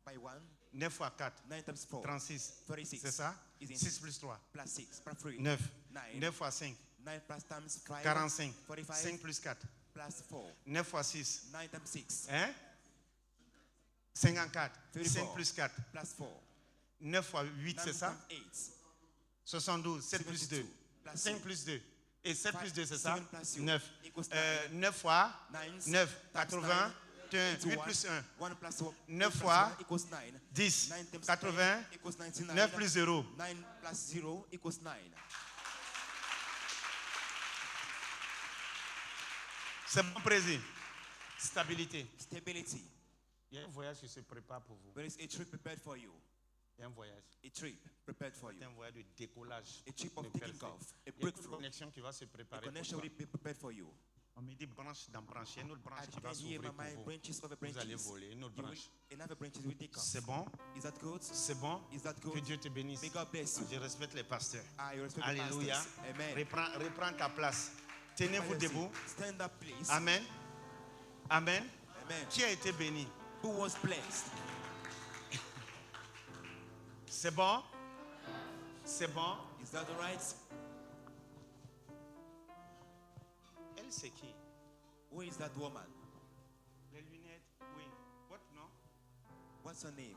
By 1, 9 fois 4, 9 times 4, 36. 36. C'est ça? Is in 6 plus 3, plus 6, plus 3, 9. 9. 9 fois 5, 9 plus times 5, 45. 45, 5 plus 4, plus 4, 9 fois 6. 9 times 6, Hein? 54. 5 34. plus 4. plus 4. 9 fois 8, 9 c'est ça? times 8, 72. 7 plus 2. 72, plus 5 2. plus 2. Et 7 plus 2, c'est ça? 7 plus 2 9. equals 9 fois 9, 9. 80. 8 plus 1. 1 plus 1, 9 fois equals 9. 10. 9 times 80. 9 equals 99. 9 plus 0. 9 plus 0 equals 9. C'est bon, président. Stabilité. Stability. Il y a un voyage qui se prépare pour vous. There is a trip prepared for you. Il y a un voyage. A trip prepared for you. C'est un voyage de décollage. A trip of de taking perfect. off. A Il y a une breakthrough. connexion qui va se A préparer pour connection toi. will be prepared for you. On me dit branche dans branche. Il y a une autre branche I qui va can hear s'ouvrir pour my vous. branches over Vous allez branches. voler. Une autre You will, branche. another branches will take off. C'est bon? Is that good? C'est bon? Is that Que good? Dieu te bénisse. May God bless you. Je respecte les pasteurs. I respect the Alléluia. pastors. Amen. Reprends ta place. Tenez-vous debout. Stand up, please. Amen. Amen. Amen. Qui a été béni? Who was blessed? C'est bon? C'est bon? Is that all right? Elle, c'est qui? Who is that woman? Les lunettes? Oui. Votre nom? What's her name?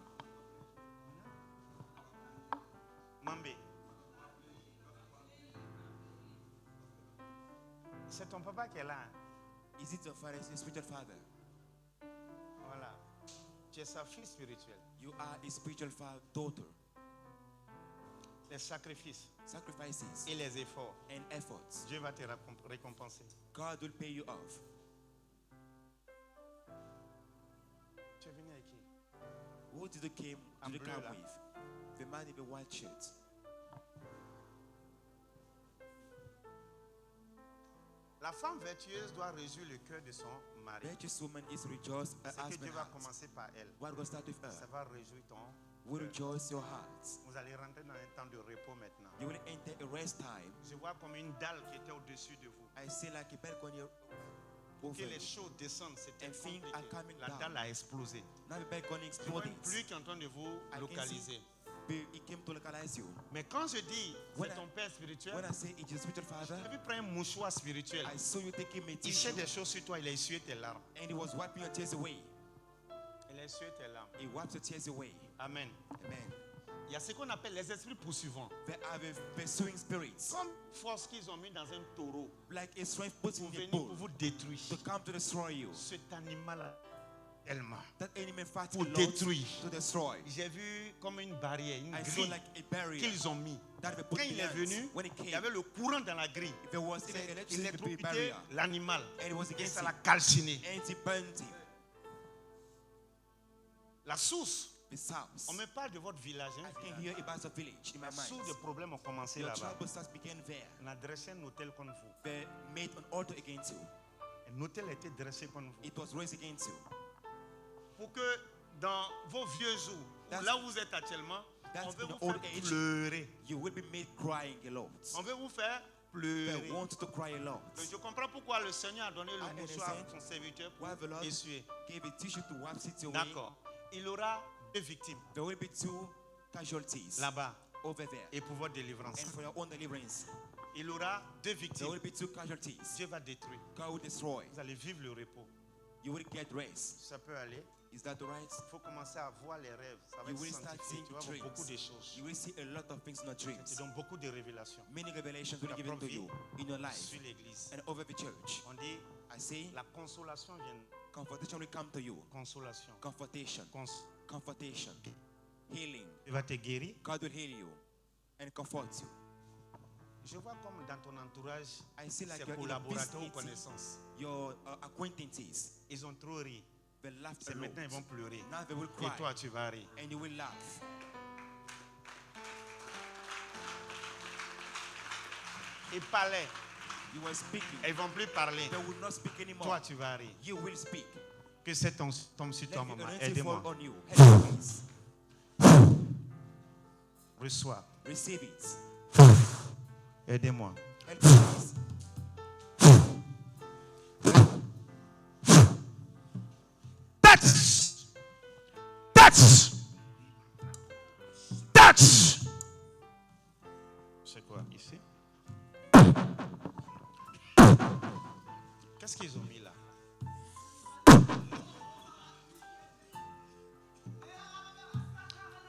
Mambé. C'est ton papa qui est là. Is it your father? Is your spiritual father? Voilà. Tu es sa fille spirituelle. You are a spiritual daughter. Les sacrifices Sacrifices et les efforts, and efforts. Dieu va te récompenser. God will pay you off. Tu es venu avec qui? Who did you En bleu, come là. with? The man in the white shirt. La femme vertueuse doit réjouir le cœur de son mari. Virtuous woman is rejoice her C'est que Dieu husband va heart. commencer par elle. What will start with Ça her? va réjouir ton. Will rejoice your heart. Vous allez rentrer dans un temps de repos maintenant. You will enter a rest time. Je vois comme une dalle qui était au-dessus de vous. I see like a balcony over Que les you. choses descendent, c'était And things compliqué. are coming La down. dalle a explosé. Now the balcony Je vois exploding. une pluie qui est en train de vous I can localiser. He came to localize you. Mais quand je dis When c'est I- ton père spirituel, When I say it is spiritual father, j'ai vu prendre un mouchoir spirituel. I saw you taking my Il tissue fait des choses sur toi, il a essuyé tes larmes. and he was wiping your tears away. Il a essuyé tes larmes. He wipes your tears away. Amen. Amen. Il y a ce qu'on appelle les esprits poursuivants. They are the pursuing spirits. Comme force qu'ils ont mis dans un taureau Like a strength put pour in the venir bull pour vous détruire. to come to destroy you. Cet animal tellement. That enemy fights Pour a lot détruire. to destroy. J'ai vu comme une barrière, une I saw grille like a barrier qu'ils ont mis. that they put Quand il est behind. venu, When he il y came, avait le courant dans la grille. there was even Il electricity to be a électrocuté barrier. l'animal. And it was Et against ça him. l'a calciné. And he burned him. La source. The source. On me parle de votre village. Hein, I can hear about the village in my La source mind. des problèmes ont commencé Your là-bas. trouble starts began there. On a dressé un hôtel contre vous. They made an altar against you. Un hôtel a été dressé contre vous. It was raised against you. Pour que dans vos vieux jours, ou That's- là où vous êtes actuellement, that's on veut in vous the old faire age. pleurer. You will be made crying a lot. On veut vous faire They pleurer. want you to cry a lot. Donc je comprends pourquoi le Seigneur a donné le I mouchoir à understand son serviteur pour why the Lord essuyer. gave a tissue to wipe it away. D'accord. Il aura deux victimes There will be two casualties là-bas over there. et pour votre délivrance. And for your own deliverance, Il aura deux there victimes. will be two casualties. Dieu va détruire. God will destroy. Vous allez vivre le repos. You will get rest. Ça peut aller. Is that right? Il faut commencer à voir les rêves. Ça va You être will start sanctifié. seeing Tu vas voir dreams. beaucoup de choses. You will see a lot of things in your C'est dreams. donc beaucoup de révélations Many revelations will be given to you in your life sur l'Église. and over the church. On dit I say, la consolation vient. comfortation will come to you. Consolation. Comfortation. Comfortation. Healing. Il va te guérir. God will heal you and comfort you. Je vois comme dans ton entourage, I see like ses your collaborateurs ou vicinity, connaissances, your acquaintances, ils ont trop ri. they laughed C'est a lot. maintenant ils vont pleurer. Now they will Et cry toi, tu vas rire. and you will laugh. Ils parlaient. You were speaking. Ils ne vont plus parler. They will not speak anymore. Toi, tu vas rire. You will speak. Que c'est tombe sur Let toi, the maman. anointing Aidez-moi. fall on you. Help me, please. Reçois. Receive it. Aidez-moi. Help me, please. Touch! Touch! Touch! C'est quoi ici? Qu'est-ce qu'ils ont mis là?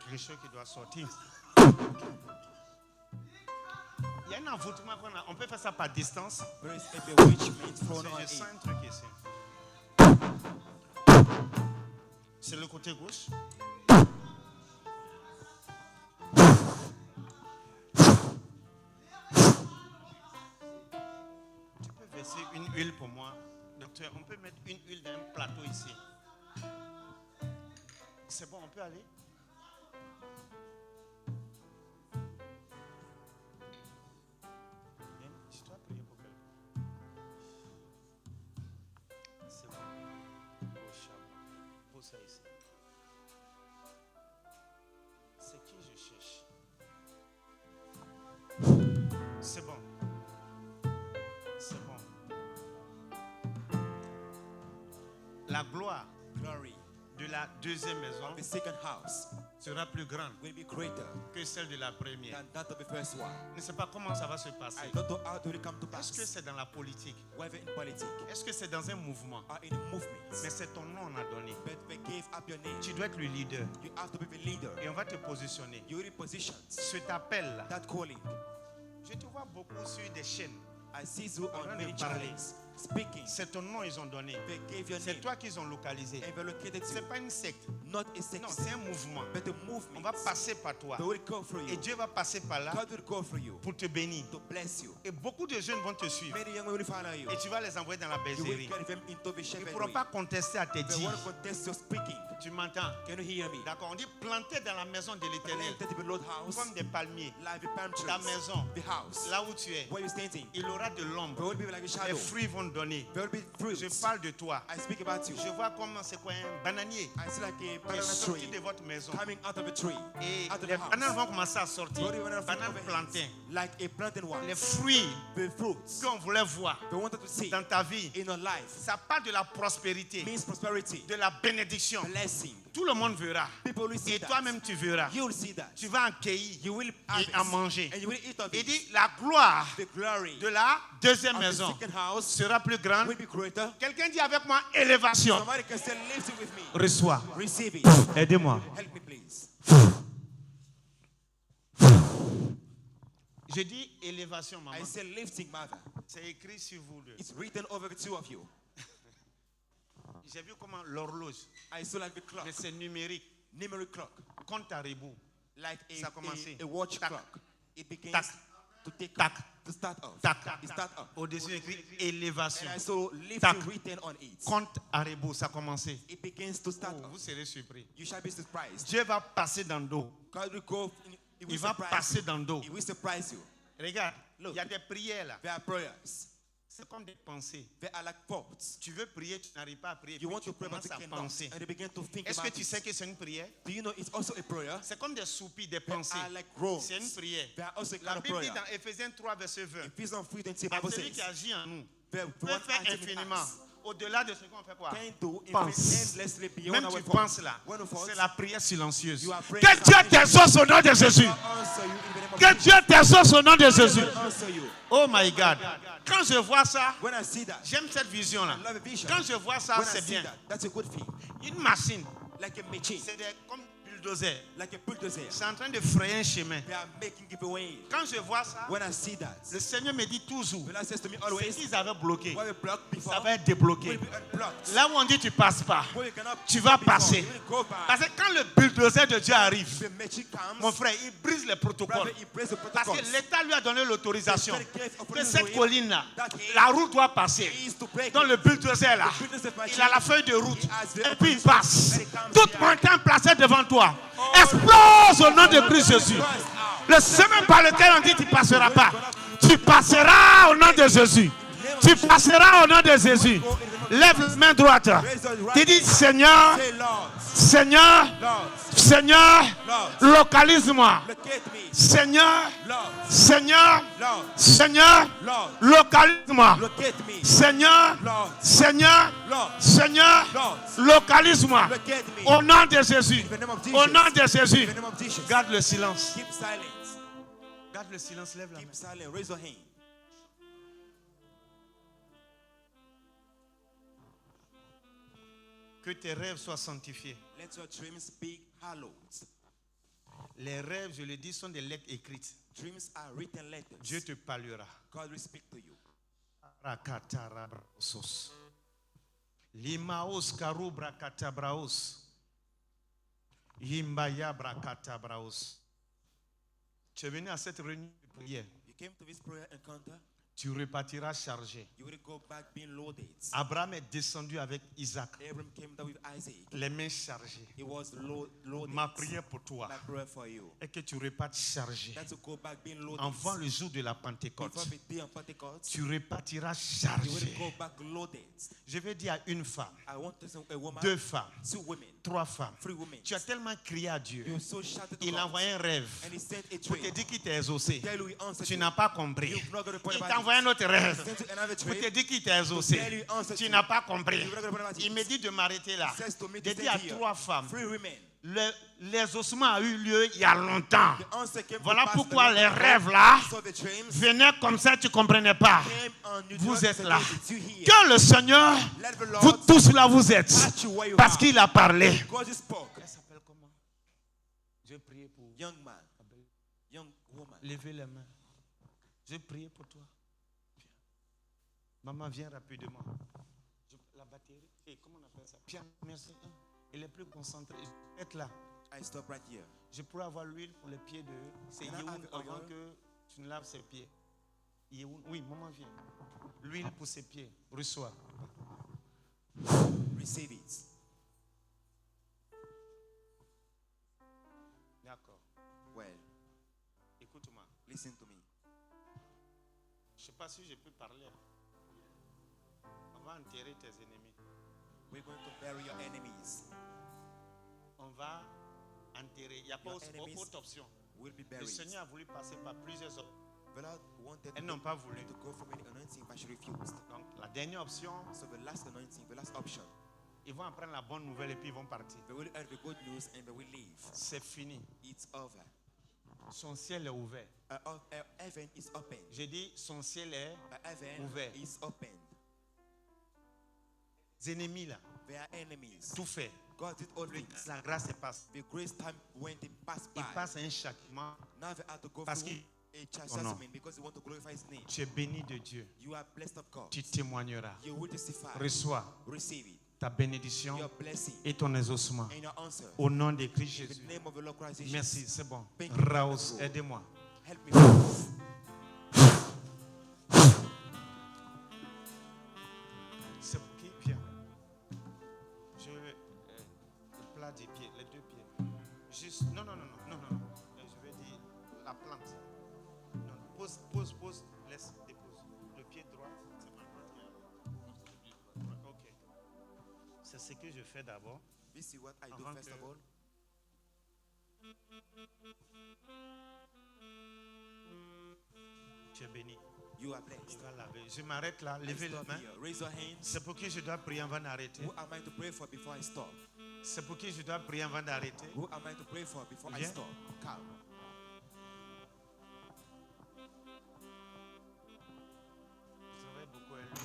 Quelque chose qui doit sortir. Il y a un envoûtement on peut faire ça par distance. There is a bewitchment thrown on Je it. sens un truc ici. C'est le côté gauche. Tu peux verser une huile pour moi. Docteur, on peut mettre une huile dans un plateau ici. C'est bon, on peut aller? Viens, je dois prier pour quelqu'un. C'est bon. Oh, Shabbat. Pose ça ici. C'est qui je cherche? C'est bon. C'est bon. La gloire Glory de la deuxième maison of the second house sera plus grande will be greater que celle de la première. than that of the first one. Je ne sais pas comment ça va se passer. I don't know how it will come to Est-ce que pass, c'est dans la politique? whether in politics Est-ce que c'est dans un mouvement? or in a movement. Mais c'est ton nom on a donné. But they gave up your name. Tu dois être le leader. You have to be the leader. Et on va te positionner. You will be positioned. Cet appel-là, That calling. je te vois beaucoup sur des chaînes. I see you En on train many de parler. channels speaking. C'est ton nom ils ont donné. They gave your C'est name toi qu'ils ont localisé. and they located C'est you. pas une secte. Not a sect, Non, c'est un mouvement. but a On movement. va passer par toi. They will go through Et you. Dieu va passer par là God will go through you pour te bénir. to bless you. Et beaucoup de jeunes vont te suivre. Many young women will follow you. Et tu vas les envoyer dans la You will bergerie. get them into the Ils ne shepherd pourront pas contester à tes They dires. won't contest your speaking. Tu m'entends? Can you hear me? D'accord, on dit planter dans la maison de l'Éternel Planted in the Lord house, comme des palmiers. like the palm Ta trees. maison, The house, là où tu es, where you're standing, il aura de there l'ombre. will be like a Les shadow. fruits vont donner. There will be fruits. Je parle de toi. I speak about you. Je vois comment c'est quoi un bananier I see like a qui est banana sorti tree de votre maison. coming out of a tree, Et out of les the house. bananes vont commencer à sortir. There will be banana fruit Bananes over it, plantain. like a planted one. Les fruits The fruits qu'on voulait voir they wanted to see dans ta vie, in your life ça parle de la prospérité, means prosperity, de la bénédiction. blessing. Tout le monde verra. People will see Et that. toi-même tu verras. You will see that. Tu vas en cueillir You will et harvest. en manger. And you will eat of Il it. dit la gloire The glory de la deuxième of the maison second house sera plus grande. will be greater. Quelqu'un dit avec moi élévation. Somebody can say, lift it with me. Reçois. Receive it. Aidez-moi. Help me, please. Je dis élévation, maman. I say lifting, mother. C'est écrit sur vous deux. It's written over the two of you. J'ai vu comment l'horloge, I saw like the clock, mais c'est numérique. numeric clock, Compte à rebours. like Ça a commencé. a watch Tac. clock. It begins Tac. to take Tac. to start off. Tac. It start up. Au-dessus écrit élévation. And I saw lifting Tac. written on it. Compte à rebours, ça a commencé. It begins to start Oh, vous off. serez surpris. You shall be surprised. Dieu va passer dans le dos. God will go. He will Il va surprise passer you. dans le dos. He will surprise you. Regarde, il Look. y a des prières là. There are prayers. C'est comme des pensées. There are like thoughts. Tu veux prier, tu n'arrives pas à prier. You Puis want tu to pray, but commences you à cannot. penser. And you begin to think Est-ce que about tu it. sais que c'est une prière? Do you know it's also a prayer? C'est comme des soupirs, des There pensées. are like groans. C'est une prière. There are also a La kind of Bible dit prayer. dans Éphésiens 3, verset 20. Ephesians 3:20, À Bible celui qui says, agit en nous the peut one faire active in infiniment. us Au-delà de ce qu'on fait quoi? can do Pense. endlessly beyond Même our tu faults. penses là. When we fall, C'est la prière silencieuse. You are praying Que Dieu t'exauce au nom de Jésus. answer you in the name of Que Jesus. Dieu t'exauce au nom de Jésus. Will answer you. Oh my God. Quand je vois ça, When I see that, j'aime cette vision là. I love a vision. Quand je vois ça, When I c'est see bien. that, that's a good thing. Une machine, Like a machine, c'est comme bulldozer. like a bulldozer. C'est en train de frayer un chemin. They are making giveaway. Quand je vois ça, When I see that, le Seigneur me dit toujours, the Lord says to me ce always, qu'ils avaient bloqué, what we blocked before ça va être débloqué. will be unblocked. Là où on dit tu passes pas, What we cannot tu vas before, passer. you will go by. Parce que quand le bulldozer de Dieu arrive, The machine mon comes, frère, il brise les protocoles. brother, he breaks the Parce protocols. que l'État lui a donné l'autorisation que Que cette colline-là, la route doit passer. He is to break Dans it. le bulldozer là, The bulldozer machine, il a la feuille de route. he has the Et puis il authorization, passe. and he comes Toute here. montagne placée devant toi explose au nom de Christ Jésus. Le chemin par lequel on dit tu ne passeras pas, tu passeras au nom de Jésus. Tu passeras au nom de Jésus. Lève la main droite. Tu dis Seigneur, Say, Lord, Seigneur, Lord, Seigneur, localise-moi. locate me. Seigneur, Lord, Seigneur, Lord, Seigneur, Lord, localise-moi. locate me. Seigneur, Lord, Seigneur, Lord, Seigneur, Lord, localise-moi. locate me. Au nom de Jésus. In the name of Jesus. Au nom de Jésus. In the name of Jesus. Garde le silence. Keep silence. Garde le silence. Lève la main. Keep silent. Raise your hand. Que tes rêves soient sanctifiés. Let your dreams be hallowed. Les rêves, je le dis, sont des lettres écrites. Dreams are written letters. Dieu te parlera. God will speak to you. Rakatarabrasos. Limaos karubra katabraos. Yimbaya brakatabraos. Tu es venu à cette réunion de prière. You came to this prayer encounter. Tu repartiras chargé. You will go back being loaded. Abraham est descendu avec Isaac, Abraham came down with Isaac. les mains chargées. It was loaded. Ma prière pour toi My prayer for you. est que tu repartes chargé. That's to go back being loaded. Avant le jour de la Pentecôte, Before the day of Pentecost, tu repartiras you will chargé. go back loaded. Je vais dire à une femme, I want to say a woman, 2 femmes, 2 women, 3 femmes. 3 women. Tu as tellement crié à Dieu. You so shouted to Il a God, envoyé un rêve and he sent a pour te dream. dire qu'il t'a exaucé. Tell you he answered Tu you. n'as pas compris. You've not got a point Il about t'a it. envoyé un autre rêve Sent you another pour te dream. dire qu'il t'a exaucé. Tell you he answered Tu you. n'as pas compris. You've not got a point about it. Il me dit de m'arrêter là. Says to me De to dire à stay here. 3 femmes, 3 women. l'exaucement a eu lieu il y a longtemps. The answer came to Voilà pass pourquoi a long les time ago. rêves là So the dreams venaient comme ça, tu ne comprenais pas. came on you. Vous Do not êtes là. it's you here. Que le Seigneur, Let the vous Lord tous là vous êtes, touch you where you parce are. qu'il a parlé. God just spoke. Elle s'appelle comment? Je priais pour Young man, young woman. lever les mains. Je priais pour toi. Viens. Maman, viens rapidement. La batterie, comment on appelle ça? Pierre, merci. Elle est plus concentrée. Je vais être là. I stop right here. Je pourrais avoir l'huile pour les pieds de. C'est Can I Yehoun have the avant oil? que tu ne laves ses pieds. Yehoun, oui, maman, viens. L'huile pour ses pieds. Reçois. Receive it. D'accord. Well, Écoute-moi. listen to me. Je ne sais pas si je peux parler. On va enterrer tes ennemis. We're going to bury your enemies. On va enterrer. Il n'y a pas Your autre enemies autre option. Will be Le buried. Seigneur a voulu passer par plusieurs options. The Lord wanted Elles n'ont pas voulu. to go for many anointing, but she refused. Donc, la dernière option, So the last anointing, the last option, Ils vont apprendre la bonne nouvelle et puis ils vont partir. They will hear the good news and they will leave. C'est fini. It's over. Son ciel est ouvert. Heaven is open. J'ai dit, son ciel est Heaven ouvert. is open. Les ennemis là, They are enemies. tout fait. God did all things. La grâce est passe. The grace time went and passed by. Il passe un châtiment. Now they have to go Parce through qu'il- a Oh non. chastisement because they want to glorify His name. Tu es béni de Dieu. You are blessed of God. Tu témoigneras. You will testify. Reçois Receive it. ta bénédiction Your blessing et ton exaucement. and your answer. Au nom de Christ In the Jésus. name of the Lord Christ Jesus. Merci, c'est bon. Thank you. Raos, aidez-moi. Help me. C'est pour qui? Viens. Je le plat des pieds, les deux pieds. Juste, non. Je vais dire la plante. Non, pose, laisse, dépose. Le pied droit, c'est ma droite. Ok. C'est ce que je fais d'abord. This is what I do Avant first que- of all. Tu es béni. You are Il blessed. va laver. Je m'arrête là, I levez les stop mains. here. Raise your hands. C'est pour qui je dois prier avant d'arrêter. Who am I to pray for before I stop? C'est pour qui je dois prier avant d'arrêter. Who am I to pray for before I Viens. stop? Come. Vous avez beaucoup aimé.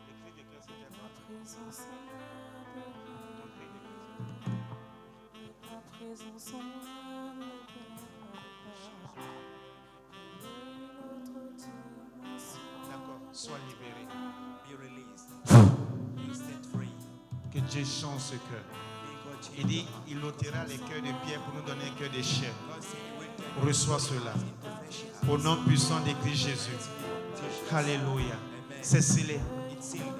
Les cris de cœur, c'était quoi? Ton cri de cœur, c'était quoi? D'accord, sois libéré. Be released. Be set free. Que Dieu change ce cœur. May God change Il dit, your heart. il ôtera les cœurs de pierre pour nous donner un cœur de chair. God said He will turn Reçois cela. into flesh heart. Au nom puissant de Christ Jésus. Alléluia. C'est scellé. It's sealed.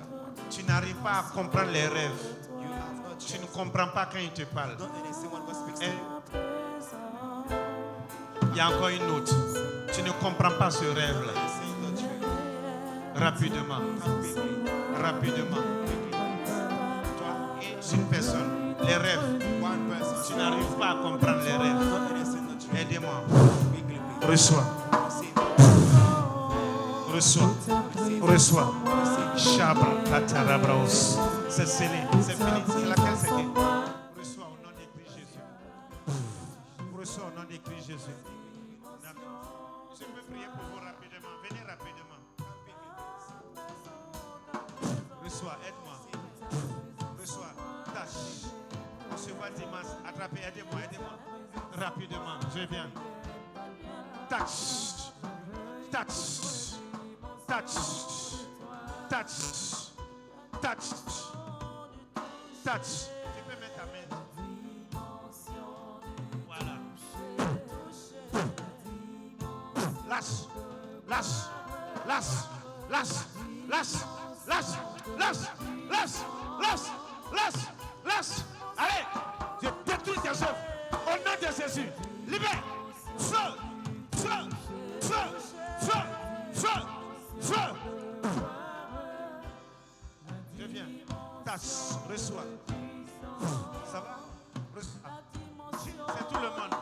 Tu n'arrives pas à comprendre les rêves. You have not Tu ne comprends pas quand il te parle. don't understand what God speaks to Et you. il y a encore une autre. Tu ne comprends pas ce rêve-là. Understand the truth. Rapidement. Rapidement. Toi, une personne. Les rêves. One person. Tu n'arrives pas à comprendre les rêves. Don't understand the truth. Aidez-moi. Quickly, please. Reçois. Receive. Reçois. Reçois. Chabra, Katarabraos. C'est scellé. C'est fini. C'est laquelle c'est qui? Reçois au nom de Christ Jésus. Reçois au nom de Christ Jésus. D'accord. Je peux prier pour vous rapidement. Venez rapidement. Reçois, aide-moi. Reçois. Tâche. Recevoir Dimas. Attrapez, aidez-moi, aidez-moi. Rapidement. Je viens. Touch. Touch. Touch. Touch. Touch. Touch. Tu peux mettre ta main. Voilà. Lâche. Lâche. Lâche. Lâche. Lâche. Lâche. Lâche. Lâche. Lâche. Lâche. Lâche. Allez. Je détruis tes œuvres. Au nom de Jésus. Libère. Feu. Feu. Feu. Feu. Feu. Feu. Je viens. Tâche. Reçois. Ça va? Reçois. C'est tout le monde.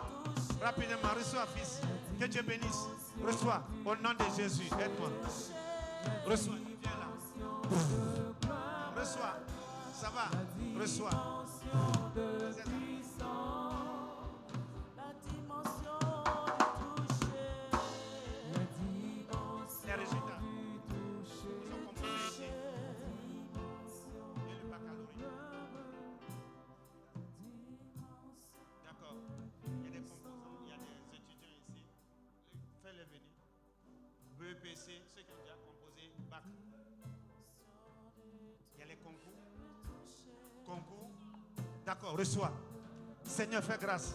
Rapidement. Reçois, fils. Que Dieu bénisse. Reçois. Au nom de Jésus. Aide-moi. Reçois. Viens là. Reçois. Ça va? Reçois. Vous êtes là? Les résultats. Ils sont composés ici. Et le baccalauréat. D'accord. Il y a des composants, il y a des étudiants ici. Fais-les venir. BEPC, ceux qui ont déjà composé bac. Il y a les concours. Concours. D'accord, reçois. Seigneur, fais grâce.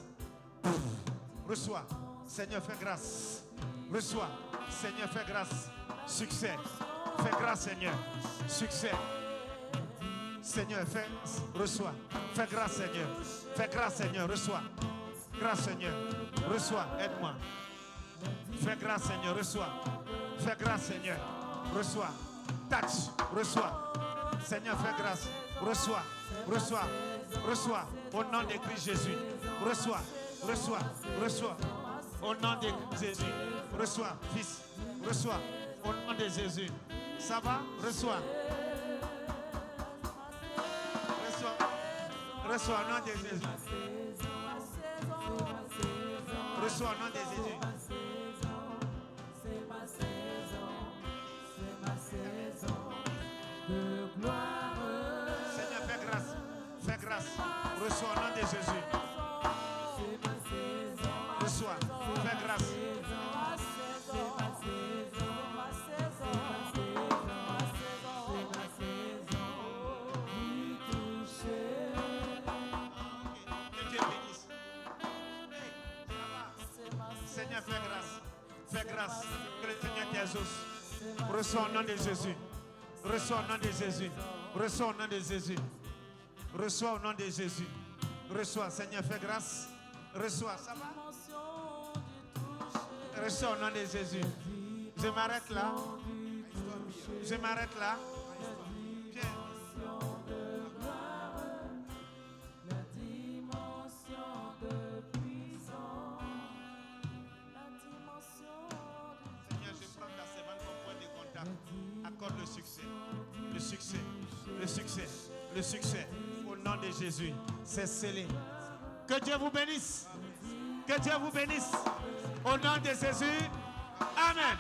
Reçois. Seigneur, fais grâce. Reçois. Seigneur, fais grâce. Succès. Fais grâce, Seigneur. Succès. Seigneur, fais. Reçois. Fais grâce, Seigneur. Fais grâce, Seigneur. Reçois. Grâce, Seigneur. Reçois. Aide-moi. Fais grâce, Seigneur. Reçois. Fais grâce, Seigneur. Reçois. Touch. Reçois. Seigneur, fais grâce. Reçois. Reçois. Reçois. Au nom de Christ Jésus. Reçois. Reçois. Reçois. Au nom de Jésus. Reçois, fils. Reçois. Au nom de Jésus. Ça va? Reçois. Reçois. Reçois au nom de Jésus. Reçois au nom de Jésus. Seigneur, fais grâce. Fais grâce. Reçois au nom de Jésus. Reçois. Fais grâce. Que Dieu bénisse. Seigneur, fais grâce. Fais grâce. Que le Seigneur t'exauce. Reçois au nom de Jésus. Reçois au nom de Jésus. Reçois au nom de Jésus. Reçois au nom de Jésus. Reçois, Seigneur, fais grâce. Reçois, ça va? Reçois au nom de Jésus. Je m'arrête là. Je m'arrête là. Viens. Seigneur, je prends ta servante comme point de contact. Accorde le succès. Le succès. Le succès. Le succès. Au nom de Jésus. C'est scellé. Que Dieu vous bénisse. Que Dieu vous bénisse. Au nom de Jésus. Amen.